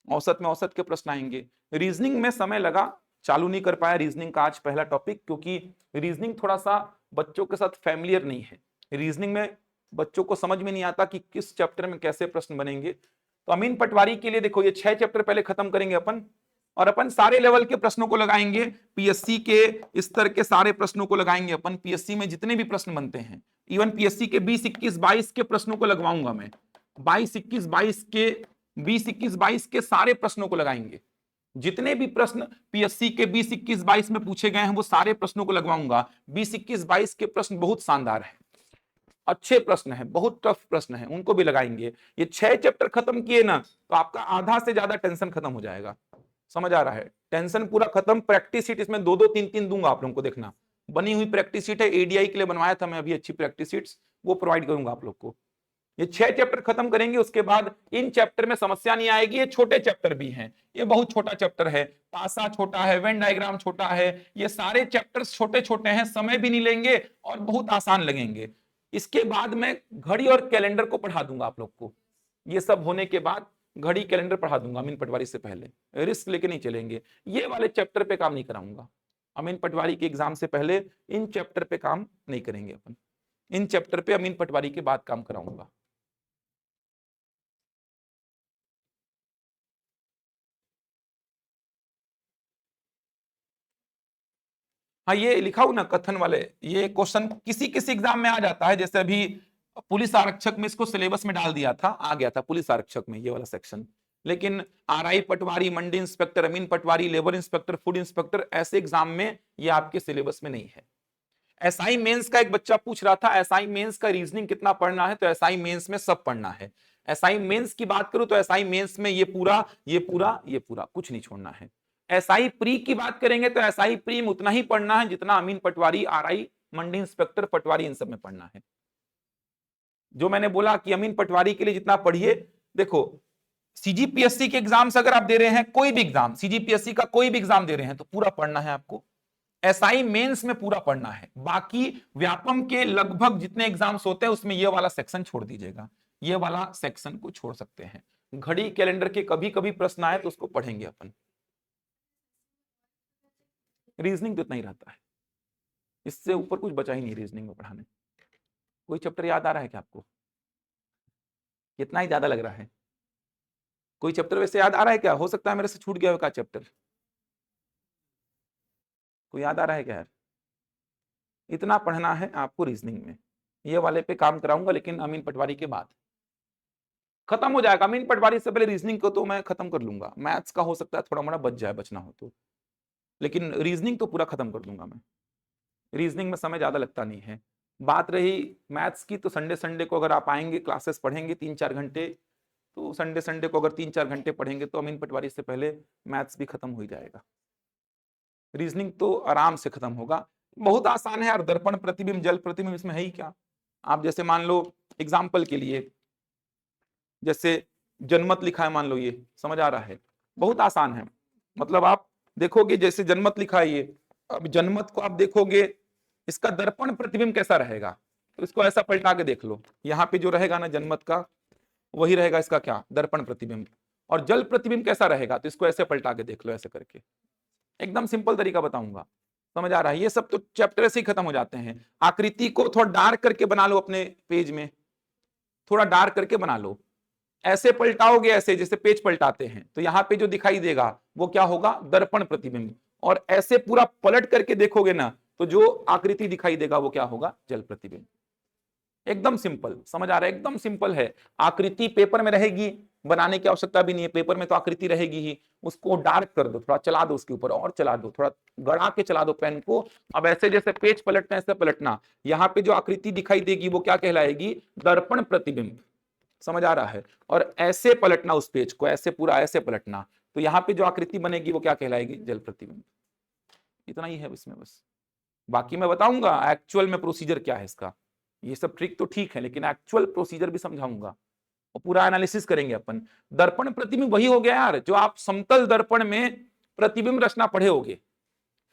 S1: औसत में औसत के प्रश्न आएंगे। रीजनिंग में समय लगा, चालू नहीं कर पाया रीजनिंग का आज पहला टॉपिक, क्योंकि रीजनिंग थोड़ा सा बच्चों के साथ फैमिलियर नहीं है। रीजनिंग में बच्चों को समझ में नहीं आता कि किस चैप्टर में कैसे प्रश्न बनेंगे। तो अमीन पटवारी के लिए देखो, ये 6 चैप्टर पहले खत्म करेंगे अपन, और अपन सारे लेवल के प्रश्नों को लगाएंगे। पीएससी के स्तर के सारे प्रश्नों को लगाएंगे अपन। पीएससी में जितने भी प्रश्न बनते हैं, इवन पीएससी के 20, 21, 22 के प्रश्नों को लगवाऊंगा मैं। 22, 21, 22 के 20, 21, 22 के सारे प्रश्नों को लगाएंगे। जितने भी प्रश्न पीएससी के 20, 21, 22 में पूछे गए हैं, वो सारे प्रश्नों को लगवाऊंगा। 20, 21, 22 के प्रश्न बहुत शानदार हैं, अच्छे प्रश्न हैं, बहुत टफ प्रश्न हैं, उनको भी लगाएंगे। ये 6 चैप्टर खत्म किए ना, तो आपका आधा से ज्यादा टेंशन खत्म हो जाएगा। समझ आ रहा है? टेंशन पूरा खत्म। प्रैक्टिस शीट इसमें 2-2, 3-3 दूंगा आप लोगों को, देखना। बनी हुई प्रैक्टिस शीट है, एडीआई के लिए बनवाया था मैं अभी, अच्छी प्रैक्टिस शीट्स वो प्रोवाइड करूंगा आप लोग को। ये 6 चैप्टर खत्म करेंगे, उसके बाद इन चैप्टर में समस्या नहीं आएगी। ये छोटे चैप्टर भी हैं, ये बहुत छोटा चैप्टर है, पासा छोटा है, वेन डायग्राम छोटा है, ये सारे चैप्टर्स छोटे छोटे हैं, समय भी नहीं लेंगे और बहुत आसान लगेंगे। इसके बाद मैं घड़ी और कैलेंडर को पढ़ा दूंगा आप लोग को। ये सब होने के बाद घड़ी कैलेंडर पढ़ा दूंगा अमीन पटवारी से पहले। रिस्क लेके नहीं चलेंगे, ये वाले चैप्टर पे काम नहीं कराऊंगा। अमीन पटवारी के एग्जाम से पहले इन चैप्टर पे काम नहीं करेंगे अपन। इन चैप्टर पे अमीन पटवारी के बाद काम कराऊंगा। हाँ, ये लिखा हूं ना कथन वाले, ये क्वेश्चन किसी किसी एग्जाम में आ जाता है। जैसे अभी पुलिस आरक्षक में इसको सिलेबस में डाल दिया था, आ गया था पुलिस आरक्षक में ये वाला सेक्शन। लेकिन आरआई पटवारी, मंडी इंस्पेक्टर, अमीन पटवारी, लेबर इंस्पेक्टर, फूड इंस्पेक्टर, ऐसे एग्जाम में ये आपके सिलेबस में नहीं है। एसआई मेंस का एक बच्चा पूछ रहा था, एसआई मेंस का रीजनिंग कितना पढ़ना है, तो एसआई मेंस में सब पढ़ना है। एसआई मेंस की बात करूं तो एसआई मेंस में ये पूरा, ये पूरा, ये पूरा, कुछ नहीं छोड़ना है। एसआई प्री की बात करेंगे तो एसआई प्री में उतना ही पढ़ना है जितना अमीन पटवारी, आरआई, मंडी इंस्पेक्टर, पटवारी, इन सब में पढ़ना है। जो मैंने बोला कि अमीन पटवारी के लिए जितना पढ़िए, देखो सीजीपीएससी के एग्जाम्स अगर आप दे रहे हैं, कोई भी एग्जाम, सीजीपीएससी का कोई भी एग्जाम दे रहे हैं तो पूरा पढ़ना है आपको। एसआई मेंस में पूरा पढ़ना है। बाकी व्यापम के लगभग जितने एग्जाम्स होते हैं उसमें ये वाला सेक्शन छोड़ दीजिएगा, ये वाला सेक्शन को छोड़ सकते हैं। घड़ी कैलेंडर के कभी कभी प्रश्न आए तो उसको पढ़ेंगे अपन। रीजनिंग तो इतना ही रहता है, इससे ऊपर कुछ बचा ही नहीं रीजनिंग में पढ़ाने। कोई चैप्टर याद आ रहा है क्या आपको? कितना ही ज्यादा लग रहा है? कोई चैप्टर वैसे याद आ रहा है क्या? हो सकता है मेरे से छूट गया हो का चैप्टर, कोई याद आ रहा है क्या यार? इतना पढ़ना है आपको रीजनिंग में, ये वाले पे काम कराऊंगा लेकिन अमीन पटवारी के बाद खत्म हो जाएगा। अमीन पटवारी से पहले रीजनिंग को तो मैं खत्म कर लूंगा। मैथ्स का हो सकता है थोड़ा मोड़ा बच जाए, बचना हो तो, लेकिन रीजनिंग तो पूरा खत्म कर दूंगा मैं। रीजनिंग में समय ज्यादा लगता नहीं है। बात रही मैथ्स की, तो संडे संडे को अगर आप आएंगे, क्लासेस पढ़ेंगे 3-4 घंटे, तो संडे संडे को अगर 3-4 घंटे पढ़ेंगे तो अमीन पटवारी से पहले मैथ्स भी खत्म हो जाएगा। रीजनिंग तो आराम से खत्म होगा, बहुत आसान है यार। दर्पण प्रतिबिंब जल प्रतिबिंब, इसमें है ही क्या। आप जैसे मान लो एग्जाम्पल के लिए, जैसे जनमत लिखा है, मान लो ये समझ आ रहा है, बहुत आसान है। मतलब आप देखोगे जैसे जनमत लिखा है ये, अब जनमत को आप देखोगे, इसका दर्पण प्रतिबिंब कैसा रहेगा, तो इसको ऐसा पलटा के देख लो, यहाँ पे जो रहेगा ना जनमत का, वही रहेगा इसका क्या, दर्पण प्रतिबिंब। और जल प्रतिबिंब कैसा रहेगा, तो इसको ऐसे पलटा के देख लो, ऐसे करके। एकदम सिंपल तरीका बताऊंगा, समझ आ रहा है। ये सब तो चैप्टर से ही खत्म हो जाते हैं। आकृति को थोड़ा डार्क करके बना लो अपने पेज में, थोड़ा डार्क करके बना लो। ऐसे पलटाओगे, ऐसे जैसे पेज पलटाते हैं, तो यहां पे जो दिखाई देगा वो क्या होगा, दर्पण प्रतिबिंब। और ऐसे पूरा पलट करके देखोगे ना, तो जो आकृति दिखाई देगा वो क्या होगा, जल प्रतिबिंब। एकदम सिंपल, समझ आ रहा है, एकदम सिंपल है। आकृति पेपर में रहेगी, बनाने की आवश्यकता भी नहीं है, पेपर में तो आकृति रहेगी ही। उसको डार्क कर दो, थोड़ा चला दो उसके ऊपर, और चला दो, थोड़ा गड़ा के चला दो पेन को। अब ऐसे जैसे पेज पलटना ऐसे पलटना, यहाँ पे जो आकृति दिखाई देगी वो क्या कहलाएगी, दर्पण प्रतिबिंब। समझ आ रहा है। और ऐसे पलटना उस पेज को, ऐसे पूरा ऐसे पलटना, तो यहाँ पे जो आकृति बनेगी वो क्या कहलाएगी, जल प्रतिबिंब। इतना ही है इसमें बस। बाकी मैं बताऊंगा एक्चुअल में प्रोसीजर क्या है इसका। ये सब ट्रिक तो ठीक है, लेकिन एक्चुअल प्रोसीजर भी समझाऊंगा और पूरा एनालिसिस करेंगे अपन। दर्पण प्रतिबिंब वही हो गया यार, जो आप समतल दर्पण में प्रतिबिंब रचना पढ़े होगे,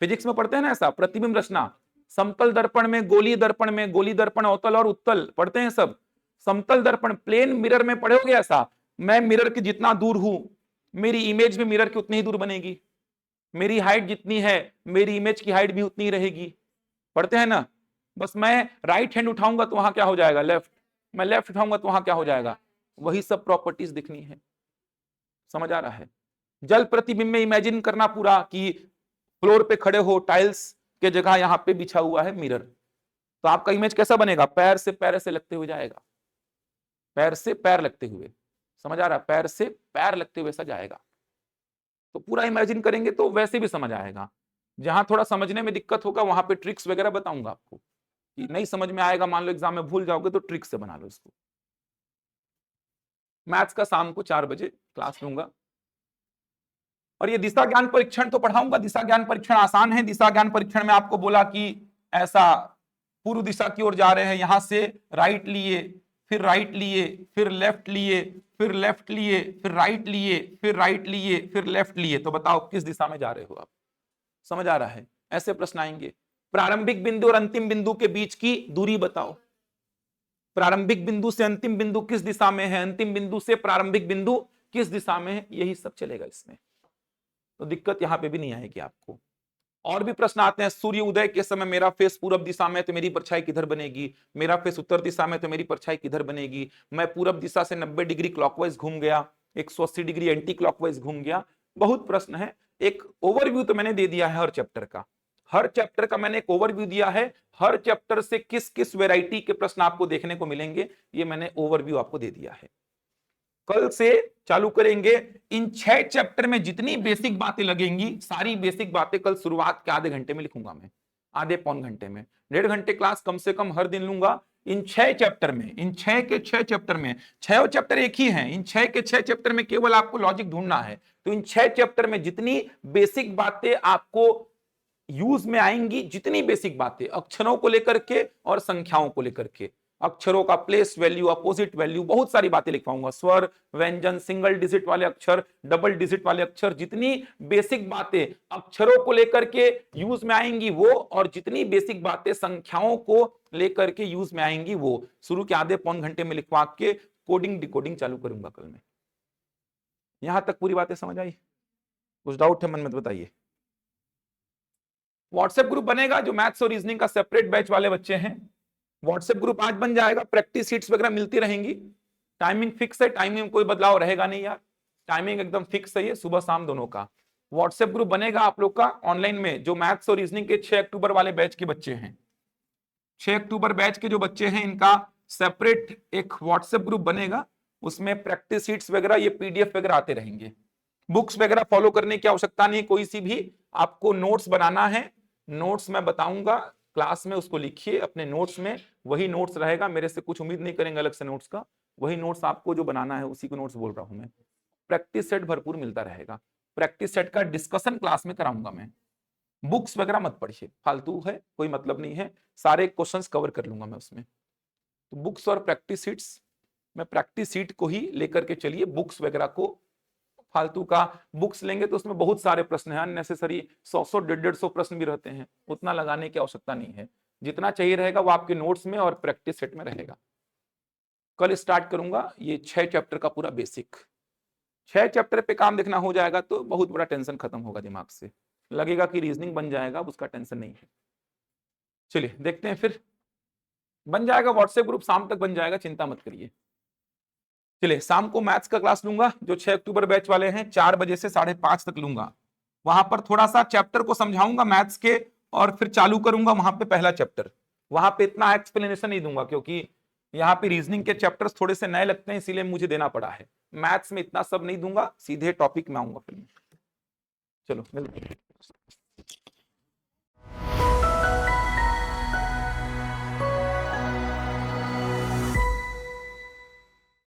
S1: फिजिक्स में पढ़ते हैं ना ऐसा, प्रतिबिंब रचना। समतल दर्पण में, गोलीय दर्पण में, गोलीय दर्पण अवतल और उत्तल पढ़ते हैं सब। समतल दर्पण प्लेन मिरर में पढ़े होगे ऐसा, मैं मिरर के जितना दूर हूं, मेरी इमेज भी मिरर की उतनी ही दूर बनेगी। मेरी हाइट जितनी है, मेरी इमेज की हाइट भी उतनी ही रहेगी। पढ़ते हैं ना। बस मैं राइट हैंड उठाऊंगा तो वहां क्या हो जाएगा, लेफ्ट। मैं लेफ्ट उठाऊंगा तो वहां क्या हो जाएगा, वही सब प्रॉपर्टीज दिखनी है। समझ आ रहा है। जल प्रतिबिंब में इमेजिन करना पूरा कि फ्लोर पे खड़े हो, टाइल्स के जगह यहाँ पे बिछा हुआ है मिरर, तो आपका इमेज कैसा बनेगा, पैर से पैर ऐसे लगते हुए जाएगा, पैर से पैर लगते हुए। समझ आ रहा है, पैर से पैर लगते हुए ऐसा जाएगा। तो पूरा इमेजिन करेंगे तो वैसे भी समझ आएगा। जहां थोड़ा समझने में दिक्कत होगा वहां पे ट्रिक्स वगैरह बताऊंगा आपको, कि नहीं समझ में आएगा, मान लो एग्जाम में भूल जाओगे तो ट्रिक से बना लो इसको। मैथ्स का शाम को 4 बजे क्लास लूंगा। और ये दिशा ज्ञान परीक्षण तो पढ़ाऊंगा। दिशा ज्ञान परीक्षण आसान है। दिशा ज्ञान परीक्षण में आपको बोला कि ऐसा पूर्व दिशा की ओर जा रहे हैं, यहां से राइट लिए, फिर राइट लिए, फिर लेफ्ट लिए, फिर लेफ्ट लिए, फिर राइट लिए, फिर राइट लिए, फिर लेफ्ट लिए, तो बताओ किस दिशा में जा रहे हो आप। समझ आ रहा है। ऐसे प्रश्न आएंगे। प्रारंभिक बिंदु और अंतिम बिंदु के बीच की दूरी बताओ। प्रारंभिक बिंदु से अंतिम बिंदु किस दिशा में है, अंतिम बिंदु से प्रारंभिक बिंदु किस दिशा में है, यही सब चलेगा इसमें। तो दिक्कत यहां पे भी नहीं आएगी आपको। और भी प्रश्न आते हैं, सूर्य उदय के समय मेरा फेस पूरब दिशा में तो मेरी परछाई किधर बनेगी, मेरा फेस उत्तर दिशा में तो मेरी परछाई किधर बनेगी, मैं पूरब दिशा से 90 डिग्री क्लॉकवाइज घूम गया, 180 डिग्री एंटी क्लॉकवाइज घूम गया। बहुत प्रश्न है। एक ओवरव्यू तो मैंने दे दिया है हर चैप्टर का, हर चैप्टर का मैंने एक ओवरव्यू दिया है। हर चैप्टर से किस किस वैरायटी के प्रश्न आपको देखने को मिलेंगे, ये मैंने ओवरव्यू आपको दे दिया है। कल से चालू करेंगे। इन 6 चैप्टर में जितनी बेसिक बातें लगेंगी, सारी बेसिक बातें कल शुरुआत के आधे घंटे में लिखूंगा मैं, आधे पौन घंटे में। 1.5 घंटे क्लास कम से कम हर दिन लूंगा। इन 6 चैप्टर में, इन 6 के 6 चैप्टर में, 6 चैप्टर एक ही हैं, इन 6 के 6 चैप्टर में केवल आपको लॉजिक ढूंढना है। तो इन 6 चैप्टर में जितनी बेसिक बातें आपको यूज में आएंगी, जितनी बेसिक बातें अक्षरों को लेकर के और संख्याओं को लेकर के, अक्षरों का प्लेस वैल्यू, अपोजिट वैल्यू, बहुत सारी बातें लिखवाऊंगा। स्वर, व्यंजन, सिंगल डिजिट वाले अक्षर, डबल डिजिट वाले अक्षर, जितनी बेसिक बातें अक्षरों को लेकर के यूज में आएंगी वो, और जितनी बेसिक बातें संख्याओं को लेकर के यूज में आएंगी वो, शुरू के आधे पौन घंटे में लिखवा के कोडिंग डिकोडिंग चालू करूंगा कल में। यहां तक पूरी बातें समझ आई? कुछ डाउट है मन में तो बताइए। व्हाट्सएप ग्रुप बनेगा जो मैथ्स और रीजनिंग का सेपरेट बैच वाले बच्चे हैं, व्हाट्सएप ग्रुप आज बन जाएगा। प्रैक्टिस शीट्स वगैरह मिलती रहेंगी। टाइमिंग फिक्स है, टाइमिंग में कोई बदलाव रहेगा नहीं यार, टाइमिंग एकदम फिक्स है, ये सुबह शाम दोनों का। व्हाट्सएप ग्रुप बनेगा आप लोग का ऑनलाइन में, जो मैथ्स और रीजनिंग के 6 अक्टूबर वाले बैच के बच्चे हैं, 6 अक्टूबर बैच के जो बच्चे हैं, इनका सेपरेट एक व्हाट्सएप ग्रुप बनेगा। उसमें प्रैक्टिस शीट्स वगैरह, ये पीडीएफ वगैरह आते रहेंगे। बुक्स वगैरह फॉलो करने की आवश्यकता नहीं, कोई सी भी। आपको नोट्स बनाना है, नोट्स मैं बताऊंगा क्लास में, उसको लिखिए अपने नोट्स में, वही नोट्स रहेगा। मेरे से कुछ उम्मीद नहीं करेंगे अलग से नोट्स का, वही नोट्स आपको जो बनाना है उसी को नोट्स बोल रहा हूं मैं। प्रैक्टिस सेट भरपूर मिलता रहेगा, प्रैक्टिस सेट का डिस्कशन क्लास में कराऊंगा मैं। बुक्स वगैरह मत पढ़िए, फालतू है, कोई मतलब नहीं है, सारे क्वेश्चंस कवर कर लूंगा मैं उसमें। तो बुक्स और प्रैक्टिस शीट्स, मैं प्रैक्टिस शीट को ही लेकर के चलिए, बुक्स वगैरह को फालतू का। बुक्स लेंगे तो उसमें बहुत सारे प्रश्न हैं अननेसेसरी, 100 150 प्रश्न भी रहते हैं, उतना लगाने की आवश्यकता नहीं है। जितना चाहिए रहेगा वो आपके नोट्स में और प्रैक्टिस सेट में रहेगा। कल स्टार्ट करूंगा ये 6 चैप्टर का पूरा बेसिक। 6 चैप्टर पे काम देखना हो जाएगा तो बहुत बड़ा टेंशन खत्म होगा दिमाग से, लगेगा कि रीजनिंग बन जाएगा, उसका टेंशन नहीं है। चलिए देखते हैं फिर, बन जाएगा व्हाट्सएप ग्रुप, शाम तक बन जाएगा, चिंता मत करिए। चलिए शाम को मैथ्स का क्लास लूंगा जो 6 अक्टूबर बैच वाले हैं, 4 बजे से 5:30 तक लूंगा। वहां पर थोड़ा सा चैप्टर को समझाऊंगा मैथ्स के, और फिर चालू करूंगा वहां पे पहला चैप्टर। वहां पे इतना एक्सप्लेनेशन नहीं दूंगा क्योंकि यहाँ पे रीजनिंग के चैप्टर्स थोड़े से नए लगते हैं, इसीलिए मुझे देना पड़ा है। मैथ्स में इतना सब नहीं दूंगा, सीधे टॉपिक में आऊंगा फिर। चलो मिलते हैं।